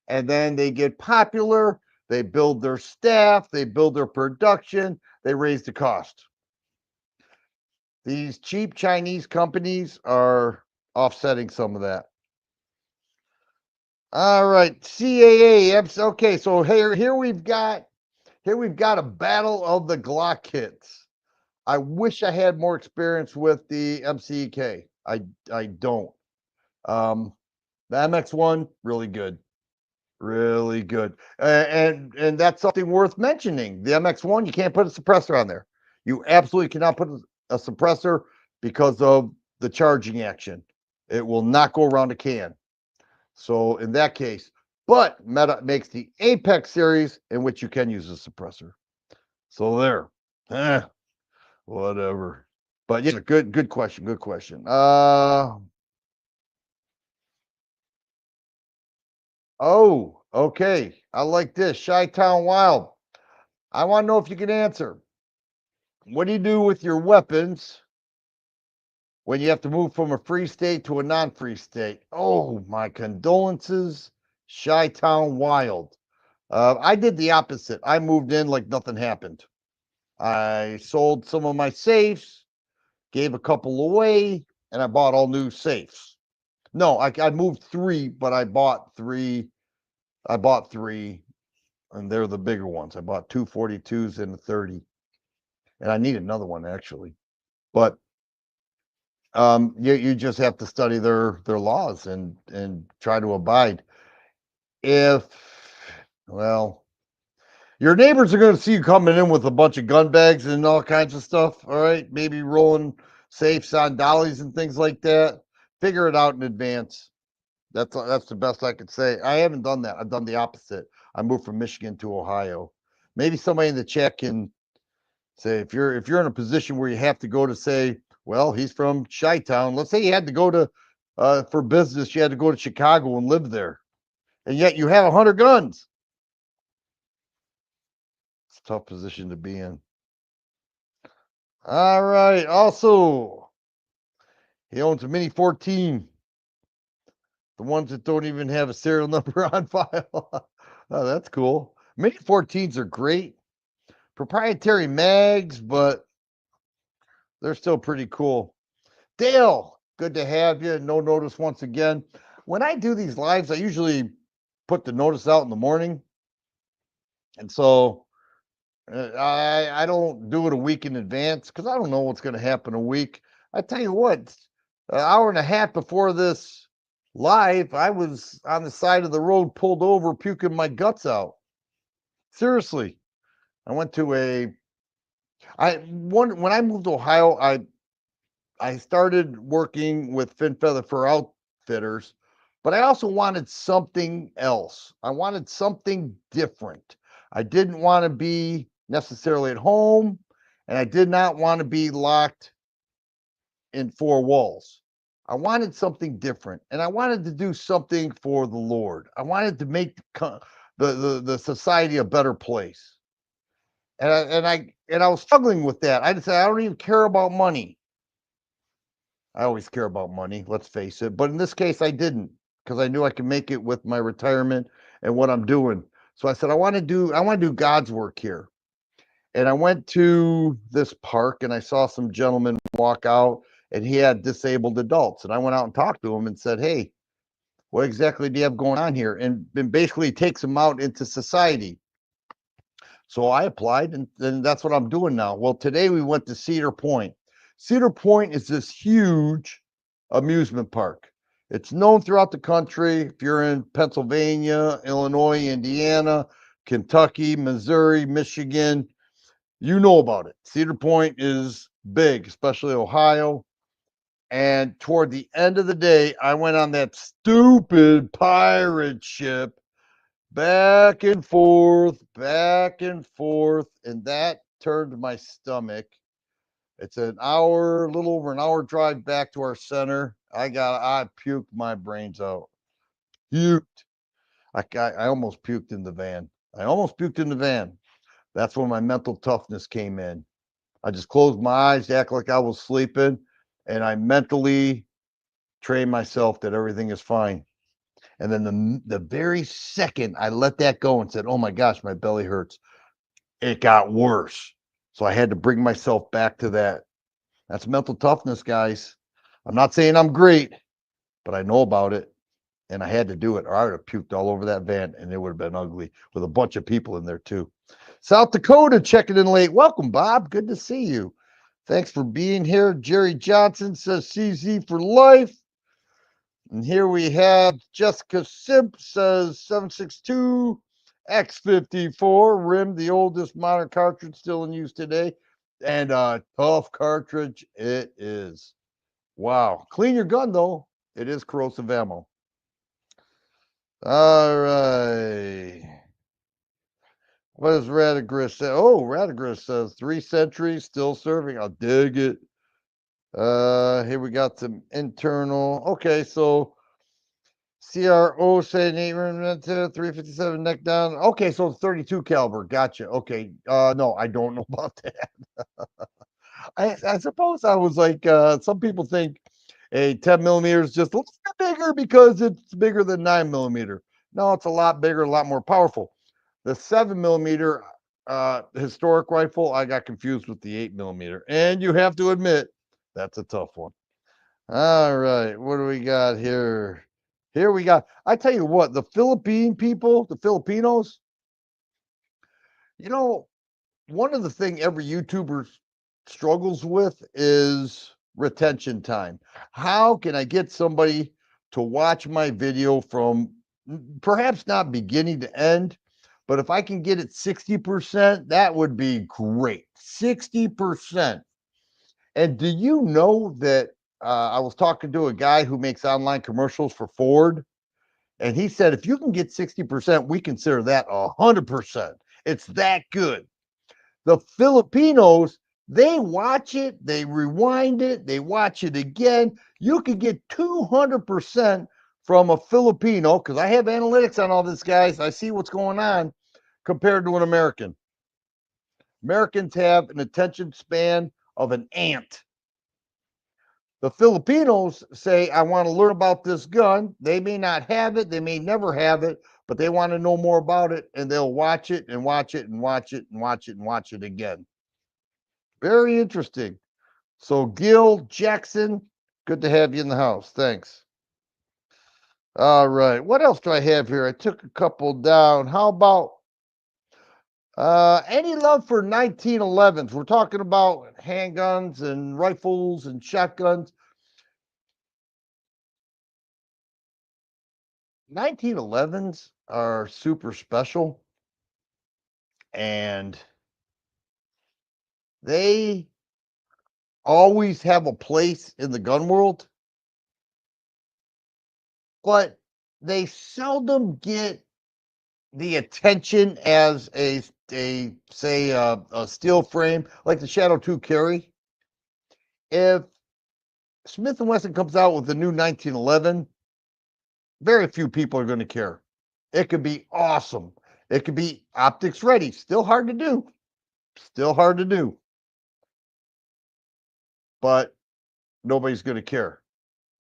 And then they get popular, they build their staff, they build their production, they raise the cost. These cheap Chinese companies are offsetting some of that. All right, CAA. Okay, so here we've got a battle of the Glock kits. I wish I had more experience with the MCK. I don't. The MX1 really good, really good, and that's something worth mentioning. The MX1, you can't put a suppressor on there. You absolutely cannot put a suppressor because of the charging action. It will not go around a can. So in that case, but Meta makes the Apex series in which you can use a suppressor. So there, whatever. But yeah, good question. Good question. Oh, okay. I like this. Chi-Town Wild. I want to know if you can answer. What do you do with your weapons when you have to move from a free state to a non-free state? Oh, my condolences, Chi-Town Wild. I did the opposite. I moved in like nothing happened. I sold some of my safes, gave a couple away, and I bought all new safes. No, I moved 3, but I bought 3. I bought 3, and they're the bigger ones. I bought 2 42s and a 30, and I need another one actually. But you just have to study their laws and try to abide. If well, your neighbors are going to see you coming in with a bunch of gun bags and all kinds of stuff. All right, maybe rolling safes on dollies and things like that. Figure it out in advance. That's the best I could say. I haven't done that. I've done the opposite. I moved from Michigan to Ohio. Maybe somebody in the chat can say if you're in a position where you have to go to say, well, he's from Chi-Town. Let's say you had to go to for business, you had to go to Chicago and live there, and yet you have 100 guns. It's a tough position to be in. All right. Also, he owns a Mini 14. The ones that don't even have a serial number on file. Oh, that's cool. Mini 14s are great. Proprietary mags, but they're still pretty cool. Dale, good to have you. No notice once again. When I do these lives, I usually put the notice out in the morning. And so I don't do it a week in advance because I don't know what's going to happen a week. I tell you what, an hour and a half before this live, I was on the side of the road, pulled over, puking my guts out. Seriously, I went to when I moved to Ohio, I started working with fin feather for outfitters, but I also wanted something else. I wanted something different. I didn't want to be necessarily at home, and I did not want to be locked in four walls. I wanted something different, and I wanted to do something for the Lord. I wanted to make the society a better place. And I was struggling with that. I just said I don't even care about money. I always care about money, let's face it. But in this case, I didn't because I knew I could make it with my retirement and what I'm doing. So I said, I want to do God's work here. And I went to this park and I saw some gentleman walk out and he had disabled adults. And I went out and talked to him and said, hey, what exactly do you have going on here? And basically takes them out into society. So I applied and that's what I'm doing now. Well, today we went to Cedar Point. Cedar Point is this huge amusement park. It's known throughout the country. If you're in Pennsylvania, Illinois, Indiana, Kentucky, Missouri, Michigan, you know about it. Cedar Point is big, especially Ohio. And toward the end of the day, I went on that stupid pirate ship back and forth, and that turned my stomach. It's a little over an hour drive back to our center. I puked my brains out. Puked. I almost puked in the van. That's when my mental toughness came in. I just closed my eyes, act like I was sleeping, and I mentally trained myself that everything is fine. And then the very second I let that go and said, "Oh my gosh, my belly hurts," it got worse. So I had to bring myself back to that. That's mental toughness, guys. I'm not saying I'm great, but I know about it. And I had to do it, or I would have puked all over that van, and it would have been ugly with a bunch of people in there too. South Dakota checking in late. Welcome, Bob. Good to see you. Thanks for being here. Jerry Johnson says CZ for life. And here we have Jessica Simp says 762 X54 rim, the oldest modern cartridge still in use today. And a tough cartridge it is. Wow. Clean your gun, though. It is corrosive ammo. All right. What does Radagris say? Oh, Radagris says 3 centuries still serving. I'll dig it. Here we got some internal. Okay, so CRO saying 357 neck down. Okay, so it's 32 caliber. Gotcha. Okay. No, I don't know about that. I suppose I was like, some people think a 10 millimeter is just a little bit bigger because it's bigger than 9 millimeter. No, it's a lot bigger, a lot more powerful. The 7 millimeter historic rifle, I got confused with the 8 millimeter. And you have to admit, that's a tough one. All right, what do we got here? Here we got, I tell you what, the Philippine people, the Filipinos, you know, one of the things every YouTuber struggles with is retention time. How can I get somebody to watch my video from perhaps not beginning to end, but if I can get it 60%, that would be great. 60%. And do you know that I was talking to a guy who makes online commercials for Ford, and he said if you can get 60%, we consider that 100%. It's that good. The Filipinos, they watch it, they rewind it, they watch it again. You could get 200% from a Filipino because I have analytics on all this, guys. I see what's going on compared to an American. Americans have an attention span of an ant. The Filipinos say, I want to learn about this gun. They may not have it, they may never have it, but they want to know more about it, and they'll watch it and watch it and watch it and watch it and watch it again. Very interesting. So Gil Jackson, good to have you in the house. Thanks. All right. What else do I have here? I took a couple down. How about any love for 1911s? We're talking about handguns and rifles and shotguns. 1911s are super special, and they always have a place in the gun world, but they seldom get the attention as a say a steel frame like the Shadow 2 carry. If Smith and Wesson comes out with the new 1911, very few people are going to care. It could be awesome. It could be optics ready. Still hard to do. Still hard to do. But nobody's going to care.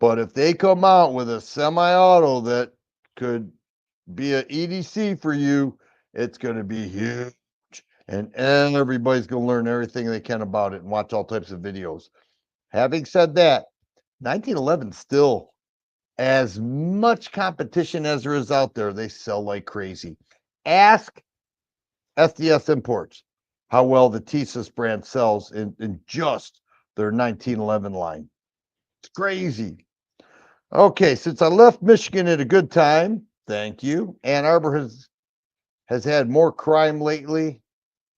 But if they come out with a semi-auto that could be an EDC for you, it's going to be huge. And everybody's going to learn everything they can about it and watch all types of videos. Having said that, 1911 still as much competition as there is out there. They sell like crazy. Ask SDS Imports how well the Thesis brand sells in just their 1911 line. It's crazy. Okay, since I left Michigan at a good time, thank you. Ann Arbor has had more crime lately,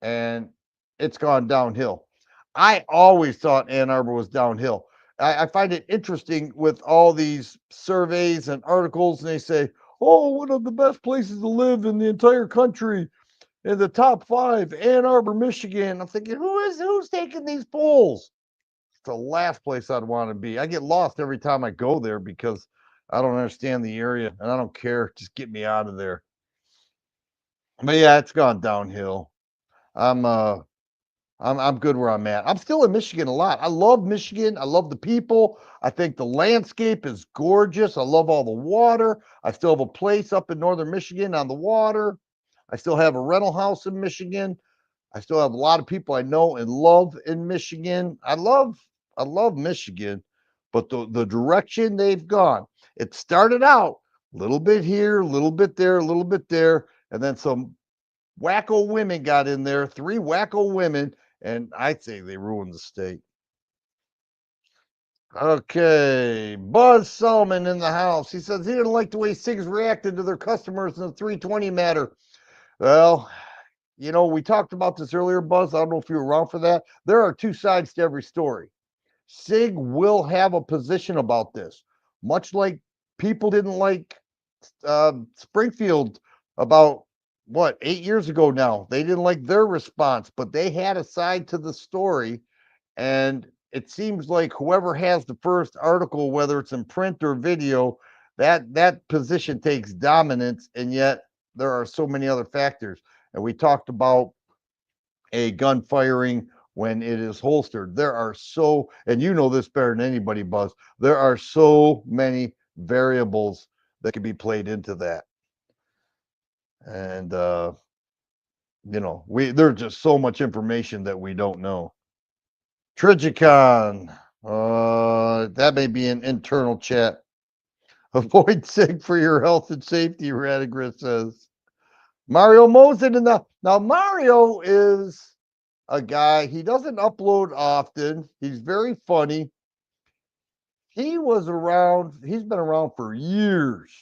and it's gone downhill. I always thought Ann Arbor was downhill. I find it interesting with all these surveys and articles, and they say, "Oh, one of the best places to live in the entire country, in the top 5, Ann Arbor, Michigan." I'm thinking, who's taking these polls? It's the last place I'd want to be. I get lost every time I go there because I don't understand the area and I don't care. Just get me out of there. But yeah, it's gone downhill. I'm uh I'm good where I'm at. I'm still in Michigan a lot. I love Michigan. I love the people. I think the landscape is gorgeous. I love all the water. I still have a place up in northern Michigan on the water. I still have a rental house in Michigan. I still have a lot of people I know and love in Michigan. I love Michigan, but the direction they've gone. It started out a little bit here, a little bit there, a little bit there, and then some wacko women got in there, 3 wacko women, and I'd say they ruined the state. Okay, Buzz Solomon in the house. He says he didn't like the way SIGs reacted to their customers in the 320 matter. Well, we talked about this earlier, Buzz. I don't know if you were around for that. There are 2 sides to every story. SIG will have a position about this, much like people didn't like Springfield about 8 years ago now. They didn't like their response, but they had a side to the story. And it seems like whoever has the first article, whether it's in print or video, that position takes dominance. And yet there are so many other factors. And we talked about a gun firing when it is holstered. There are and you know this better than anybody, Buzz, there are so many variables that can be played into that. And there's just so much information that we don't know. Trigicon, that may be an internal chat. Avoid SIG for your health and safety, Radagris says. Mario Mosen now Mario is a guy, he doesn't upload often. He's very funny. He's been around for years.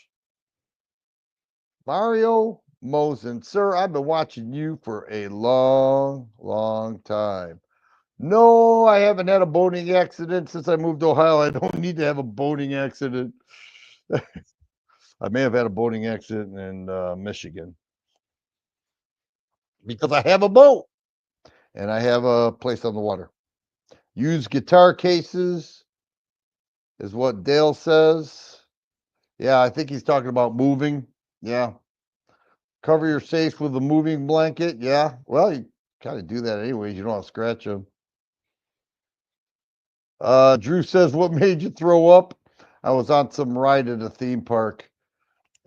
Mario Mosen, sir, I've been watching you for a long, long time. No, I haven't had a boating accident since I moved to Ohio. I don't need to have a boating accident. I may have had a boating accident in Michigan because I have a boat and I have a place on the water. Use guitar cases is what Dale says. Yeah, I think he's talking about moving. Yeah. Cover your safes with a moving blanket. Yeah. Well, you kind of do that anyways. You don't want to scratch them. Drew says, what made you throw up? I was on some ride at a theme park.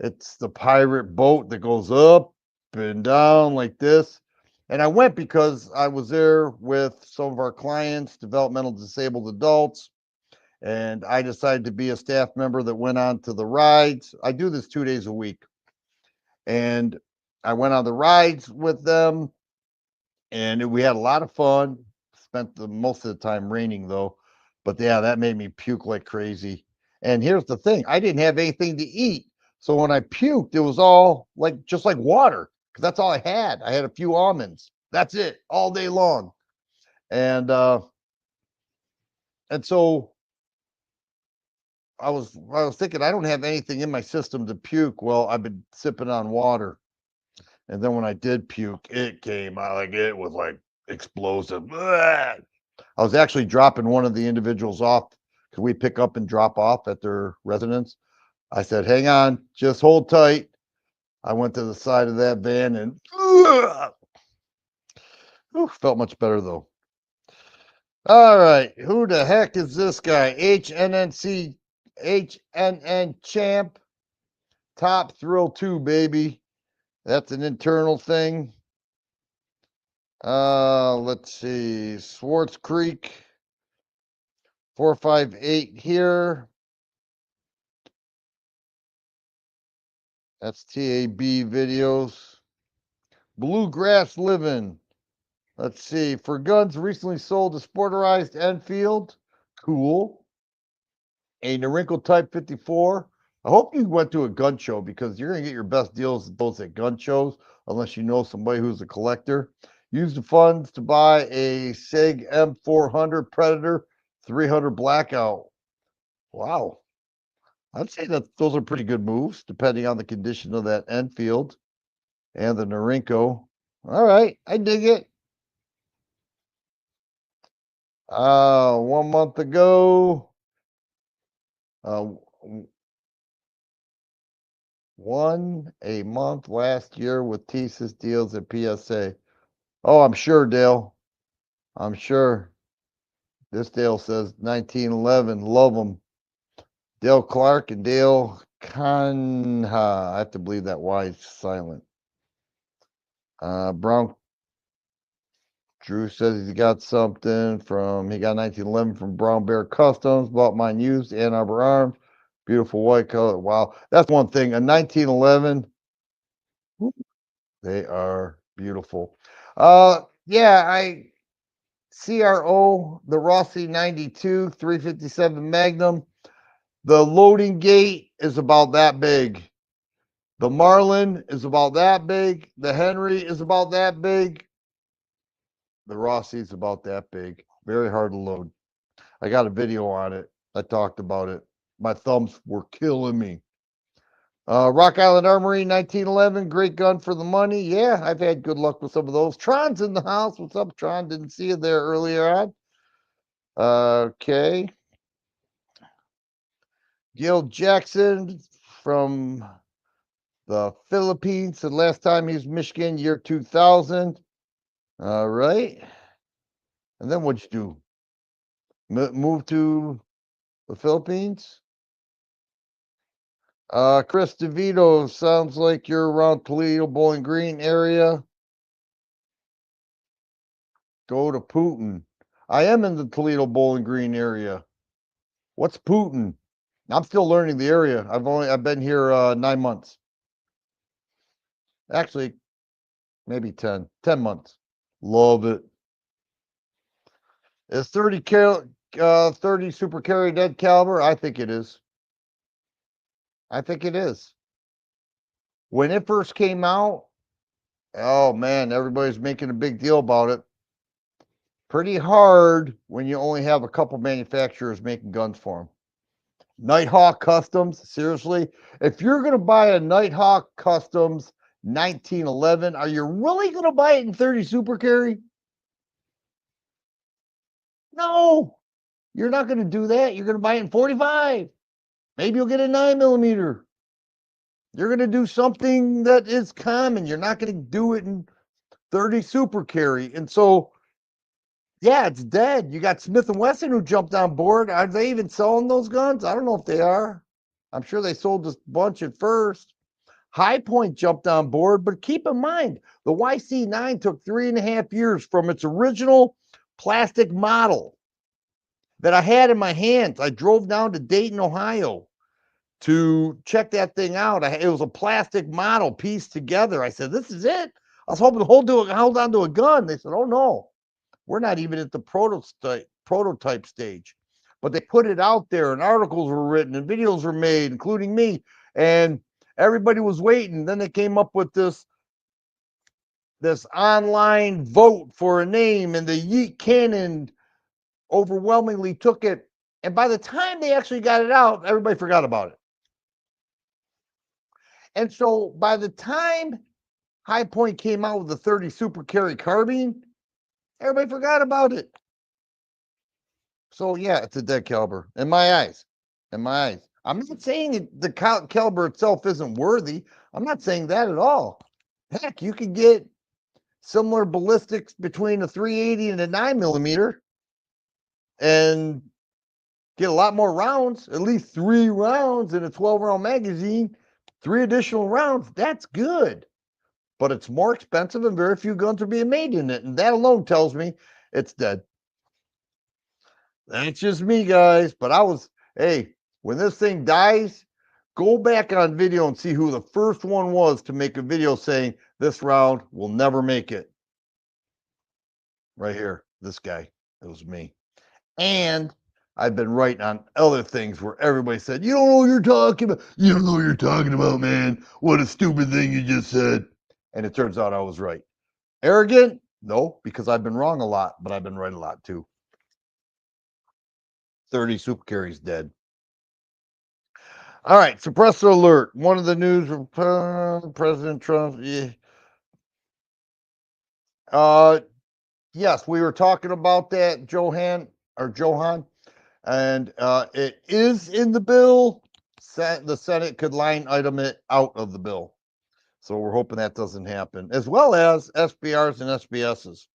It's the pirate boat that goes up and down like this. And I went because I was there with some of our clients, developmental disabled adults, and I decided to be a staff member that went on to the rides. I do this 2 days a week, and I went on the rides with them, and we had a lot of fun. Spent the most of the time raining though, but yeah, that made me puke like crazy. And here's the thing: I didn't have anything to eat, so when I puked, it was all like just like water because that's all I had. I had a few almonds. That's it all day long, and uh, and so I was thinking I don't have anything in my system to puke. Well, I've been sipping on water. And then when I did puke, it came out like it was like explosive. Bleh. I was actually dropping one of the individuals off because we pick up and drop off at their residence. I said, hang on, just hold tight. I went to the side of that van and felt much better though. All right, who the heck is this guy? HNN champ, top thrill 2, baby. That's an internal thing. Let's see. Swartz Creek 458 here. That's TAB videos. Bluegrass Living. Let's see. For guns recently sold a sporterized Enfield. Cool. A Norinco Type 54. I hope you went to a gun show because you're going to get your best deals at those at gun shows unless you know somebody who's a collector. Use the funds to buy a Sig M400 Predator 300 Blackout. Wow. I'd say that those are pretty good moves, depending on the condition of that Enfield and the Norinco. All right, I dig it. 1 month ago, uh, won a month last year with thesis deals at PSA. Oh, I'm sure, Dale. I'm sure. This Dale says 1911. Love them. Dale Clark and Dale Kanha. I have to believe that Y is silent. Brown Drew says he got something he got 1911 from Brown Bear Customs, bought mine used, Ann Arbor Arms, beautiful white color. Wow, that's one thing. A 1911, they are beautiful. Yeah, CRO, the Rossi 92, 357 Magnum. The loading gate is about that big. The Marlin is about that big. The Henry is about that big. The Rossi is about that big. Very hard to load. I got a video on it. I talked about it. My thumbs were killing me. Rock Island Armory, 1911. Great gun for the money. Yeah, I've had good luck with some of those. Tron's in the house. What's up, Tron? Didn't see you there earlier on. Okay. Gil Jackson from the Philippines. The last time he was Michigan, year 2000. All right. And then what'd you do? Move to the Philippines? Chris DeVito, sounds like you're around Toledo, Bowling Green area. Go to Putin. I am in the Toledo, Bowling Green area. What's Putin? I'm still learning the area. I've been here 9 months. Actually, maybe 10 months. Love it. Is 30 super carry dead caliber? I think it is. I think it is. When it first came out, oh man, everybody's making a big deal about it. Pretty hard when you only have a couple manufacturers making guns for them. Nighthawk Customs, seriously? If you're going to buy a Nighthawk Customs 1911, are you really going to buy it in 30 super carry? No, you're not going to do that. You're going to buy it in 45. Maybe you'll get a 9mm. You're going to do something that is common. You're not going to do it in 30 super carry. And so, yeah, it's dead. You got Smith & Wesson who jumped on board. Are they even selling those guns? I don't know if they are. I'm sure they sold a bunch at first. High Point jumped on board, but keep in mind, the YC9 took 3.5 years from its original plastic model that I had in my hands. I drove down to Dayton, Ohio to check that thing out. It was a plastic model pieced together. I said, this is it. I was hoping to hold on to a gun. They said, oh no, we're not even at the prototype stage. But they put it out there, and articles were written, and videos were made, including me, and everybody was waiting. Then they came up with this online vote for a name, and the Yeet Cannon overwhelmingly took it. And by the time they actually got it out, everybody forgot about it. And so by the time High Point came out with the 30 Super Carry carbine, everybody forgot about it. So yeah, it's a dead caliber in my eyes. In my eyes. I'm not saying the caliber itself isn't worthy. I'm not saying that at all. Heck, you could get similar ballistics between a 380 and a 9mm and get a lot more rounds, at least 3 rounds in a 12-round magazine, 3 additional rounds. That's good. But it's more expensive and very few guns are being made in it. And that alone tells me it's dead. That's just me, guys. But hey, when this thing dies, go back on video and see who the first one was to make a video saying this round will never make it. Right here, this guy. It was me. And I've been right on other things where everybody said, you don't know what you're talking about. You don't know what you're talking about, man. What a stupid thing you just said. And it turns out I was right. Arrogant? No, because I've been wrong a lot, but I've been right a lot too. 30 Super Carries dead. All right, suppressor alert. One of the news from President Trump. Yeah. Yes, we were talking about that, Johan, and it is in the bill. The Senate could line item it out of the bill. So we're hoping that doesn't happen, as well as SBRs and SBSs.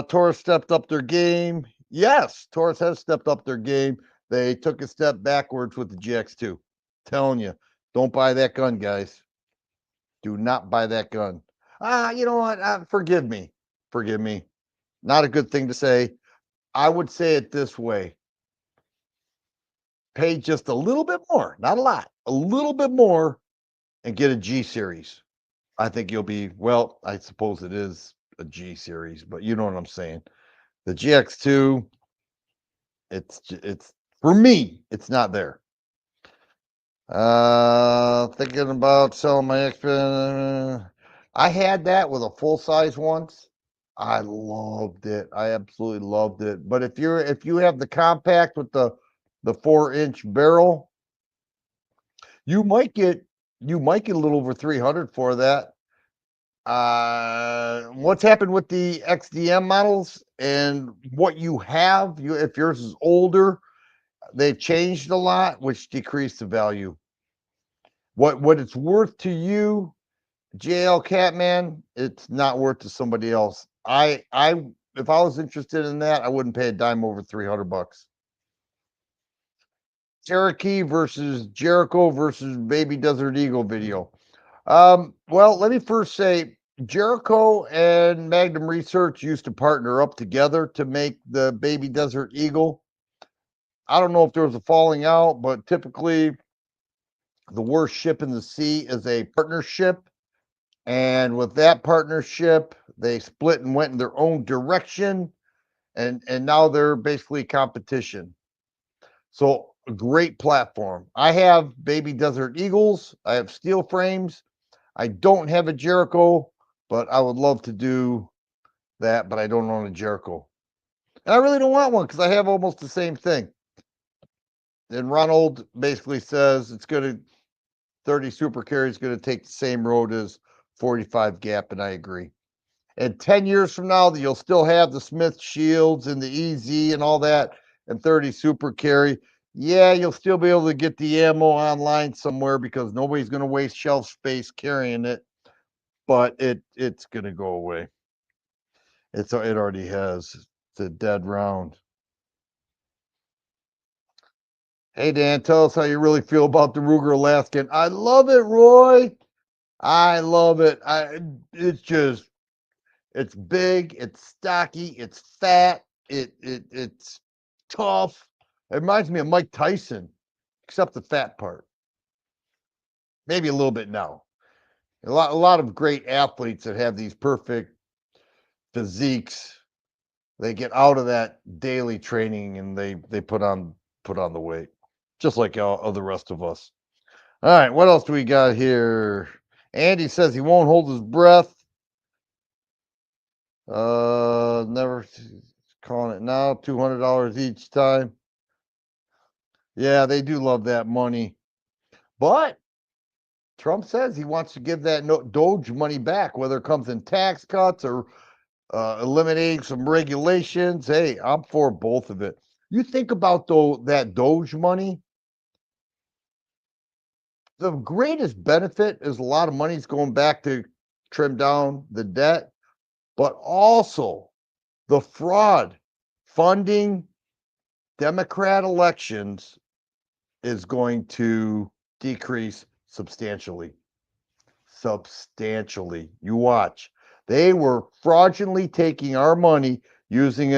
Taurus stepped up their game. Yes, Taurus has stepped up their game. They took a step backwards with the GX2. Telling you, don't buy that gun, guys. Do not buy that gun. You know what? Forgive me. Forgive me. Not a good thing to say. I would say it this way. Pay just a little bit more, not a lot, a little bit more, and get a G series. I think you'll be, well, I suppose it is a G series, but you know what I'm saying. The GX2, it's for me, it's not there. Thinking about selling my XP. I had that with a full size once. I loved it. I absolutely loved it. But if you have the compact with the 4-inch barrel, you might get a little over 300 for that. What's happened with the XDM models and what you have, if yours is older, they've changed a lot, which decreased the value. What it's worth to you, JL Catman, it's not worth to somebody else. I if I was interested in that, I wouldn't pay a dime over $300. Cherokee versus Jericho versus Baby Desert Eagle video. Well, let me first say Jericho and Magnum Research used to partner up together to make the Baby Desert Eagle. I don't know if there was a falling out, but typically the worst ship in the sea is a partnership. And with that partnership, they split and went in their own direction. And now they're basically competition. So a great platform. I have Baby Desert Eagles. I have steel frames. I don't have a Jericho, but I would love to do that, but I don't own a Jericho. And I really don't want one because I have almost the same thing. And Ronald basically says it's going to 30 Super Carry is going to take the same road as 45 Gap, and I agree. And 10 years from now, you'll still have the Smith Shields and the EZ and all that, and 30 Super Carry. Yeah, you'll still be able to get the ammo online somewhere because nobody's going to waste shelf space carrying it, but it's going to go away. It already has. It's a dead round. Hey, Dan, tell us how you really feel about the Ruger Alaskan. I love it, Roy. I love it. It's big, it's stocky, it's fat, it's tough. It reminds me of Mike Tyson, except the fat part. Maybe a little bit now. A lot of great athletes that have these perfect physiques, they get out of that daily training and they put on the weight, just like all the rest of us. All right, what else do we got here? Andy says he won't hold his breath. Never calling it now. $200 each time. Yeah, they do love that money, but Trump says he wants to give that Doge money back, whether it comes in tax cuts or eliminating some regulations. Hey, I'm for both of it. You think about though that Doge money. The greatest benefit is a lot of money's going back to trim down the debt, but also the fraud funding Democrat elections is going to decrease substantially. Substantially. You watch. They were fraudulently taking our money, using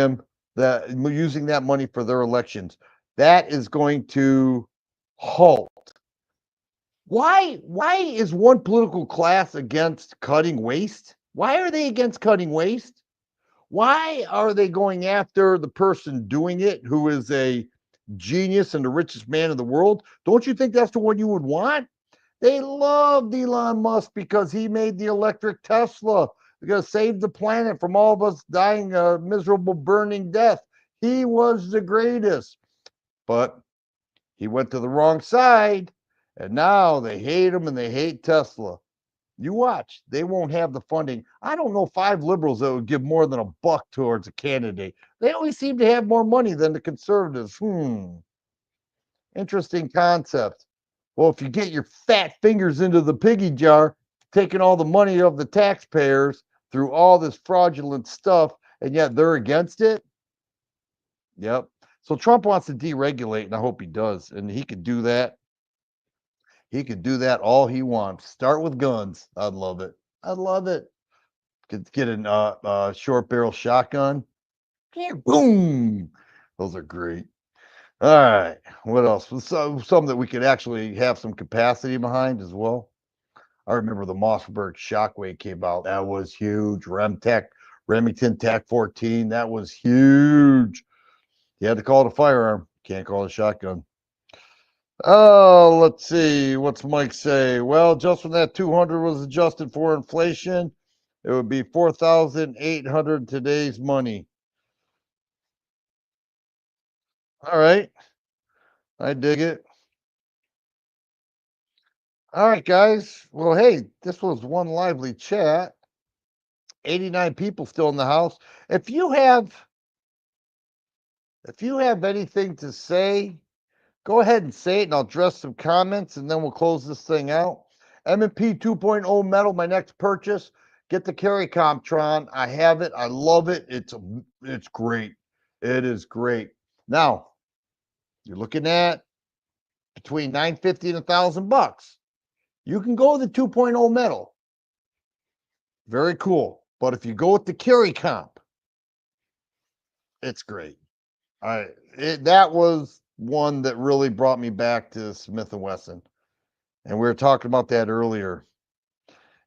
that money for their elections. That is going to halt. Why is one political class against cutting waste? Why are they against cutting waste? Why are they going after the person doing it who is a genius and the richest man in the world? Don't you think that's the one you would want? They loved Elon Musk because he made the electric Tesla. They're going to save the planet from all of us dying a miserable burning death. He was the greatest. But he went to the wrong side, and now they hate him and they hate Tesla. You watch, they won't have the funding. I don't know 5 liberals that would give more than $1 towards a candidate. They always seem to have more money than the conservatives. Interesting concept. Well, if you get your fat fingers into the piggy jar, taking all the money of the taxpayers through all this fraudulent stuff, and yet they're against it. Yep. So Trump wants to deregulate, and I hope he does. And he could do that. He could do that all he wants. Start with guns. I'd love it. I'd love it. Could get a short barrel shotgun. Boom. Those are great. All right. What else? Some that we could actually have some capacity behind as well. I remember the Mossberg Shockwave came out. That was huge. Remington Tech 14. That was huge. You had to call it a firearm. Can't call it a shotgun. Oh, let's see. What's Mike say? Well, just when that 200 was adjusted for inflation, it would be 4,800 today's money. All right. I dig it. All right, guys. Well, hey, this was one lively chat. 89 people still in the house. If you have anything to say, go ahead and say it and I'll address some comments and then we'll close this thing out. M&P 2.0 metal, my next purchase. Get the Carry Comptron. I have it. I love it. It's great. It is great. Now, you're looking at between 950 and $1,000. You can go with the 2.0 metal. Very cool. But if you go with the Carry Comp, it's great. That was one that really brought me back to Smith and Wesson, and we were talking about that earlier.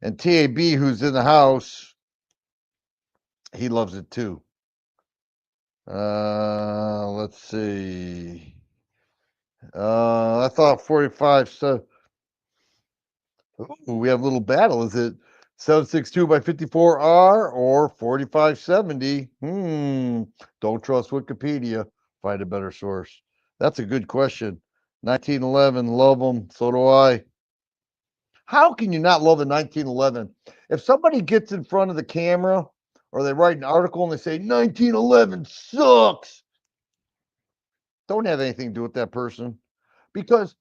And TAB, who's in the house, he loves it too. Let's see. I thought 45. So we have a little battle. Is it 762 by 54R or 4570? Don't trust Wikipedia. Find a better source. That's a good question. 1911, love them. So do I. How can you not love a 1911? If somebody gets in front of the camera or they write an article and they say 1911 sucks, don't have anything to do with that person. Because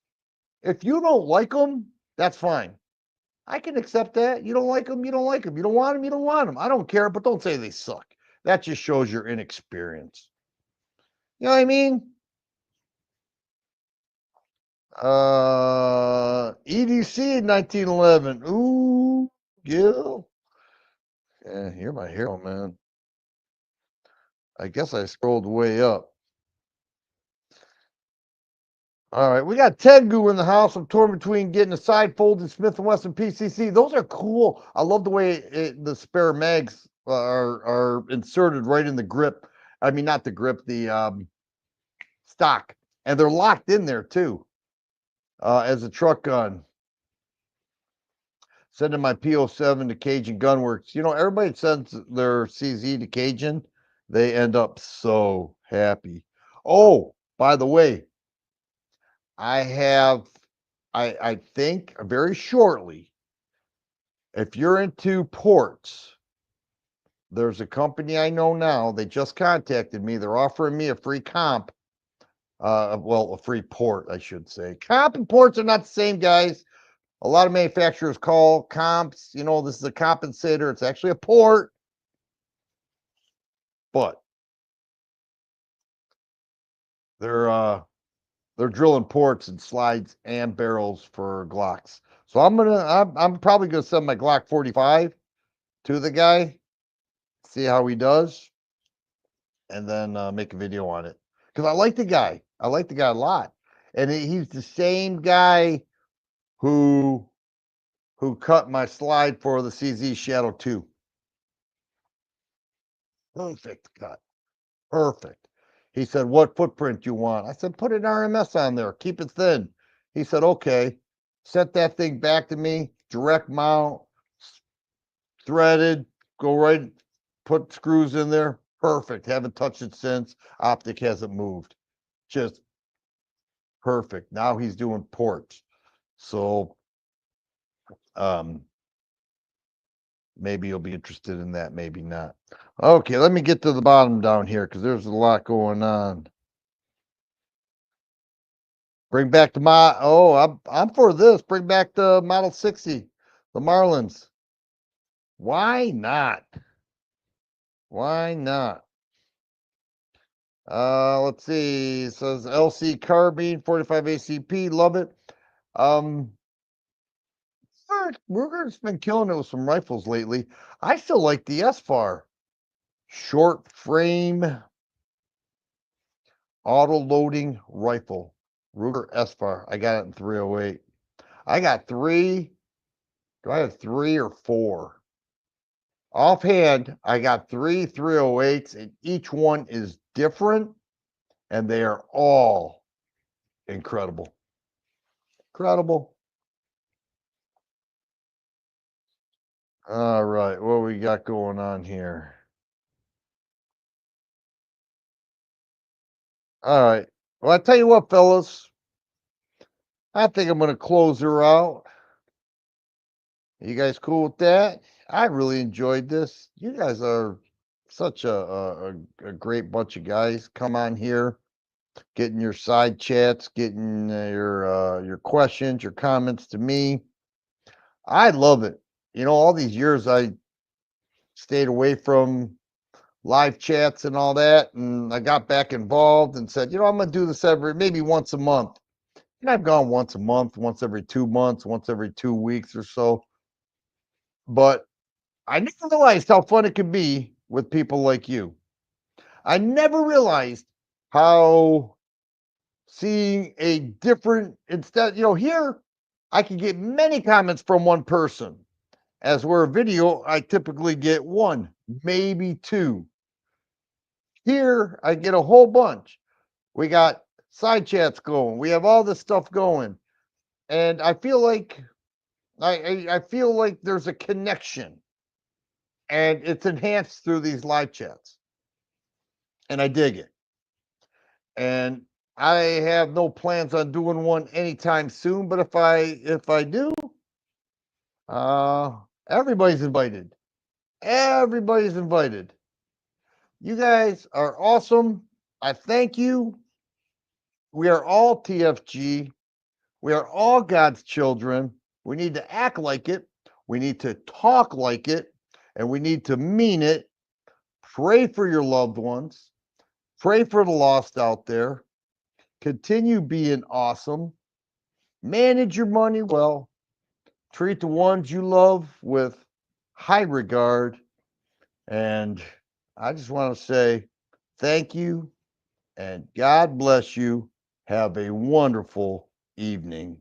if you don't like them, that's fine. I can accept that. You don't like them, you don't like them. You don't want them, you don't want them. I don't care, but don't say they suck. That just shows your inexperience. You know what I mean? EDC 1911. Ooh, Gil. Yeah, you're my hero, man. I guess I scrolled way up. All right, we got Tengu in the house. I'm torn between getting a side folded Smith & Wesson PCC. Those are cool. I love the way the spare mags are inserted right in the grip. I mean, not the grip, the stock, and they're locked in there too as a truck gun. Sending my PO7 to Cajun Gunworks. You know, everybody sends their CZ to Cajun. They end up so happy. Oh, by the way, I think very shortly, if you're into ports, there's a company I know now. They just contacted me. They're offering me a free comp. Well, a free port, I should say. Comp and ports are not the same, guys. A lot of manufacturers call comps, you know, this is a compensator. It's actually a port, but they're drilling ports and slides and barrels for Glocks. So I'm probably gonna send my Glock 45 to the guy, see how he does, and then make a video on it. Because I like the guy. I like the guy a lot. And he's the same guy who cut my slide for the CZ Shadow 2. Perfect cut. Perfect. He said, "What footprint you want?" I said, "Put an RMS on there. Keep it thin." He said, "Okay." Sent that thing back to me, direct mount, threaded, go right, put screws in there. Perfect. Haven't touched it since. Optic hasn't moved. Just perfect. Now he's doing ports. So maybe you'll be interested in that, maybe not. Okay, let me get to the bottom down here because there's a lot going on. Bring back the I'm for this. Bring back the Model 60, the Marlins. Why not? Why not? Let's see. It says LC carbine, 45 ACP. Love it. Ruger's been killing it with some rifles lately. I still like the S-FAR. Short frame auto loading rifle. Ruger S-FAR. I got it in 308. I got three. Do I have three or four? Offhand, I got three 308s, and each one is different, and they are all incredible. Incredible. All right, what we got going on here? All right. Well, I tell you what, fellas, I think I'm going to close her out. You guys cool with that? I really enjoyed this. You guys are such a great bunch of guys. Come on here, getting your side chats, getting your questions, your comments to me. I love it. You know, all these years I stayed away from live chats and all that, and I got back involved and said, you know, I'm going to do this maybe once a month. And I've gone once a month, once every 2 months, once every 2 weeks or so. But I never realized how fun it could be with people like you. I never realized how seeing a different, instead, you know, here I can get many comments from one person. As where a video, I typically get one, maybe two. Here, I get a whole bunch. We got side chats going. We have all this stuff going, and I feel like I feel like there's a connection, and it's enhanced through these live chats, and I dig it. And I have no plans on doing one anytime soon, but if I do, uh, everybody's invited. Everybody's invited. You guys are awesome. I thank you. We are all TFG. We are all God's children. We need to act like it. We need to talk like it. And we need to mean it. Pray for your loved ones. Pray for the lost out there. Continue being awesome. manage your money well, treat the ones you love with high regard. And I just want to say thank you and God bless you. Have a wonderful evening.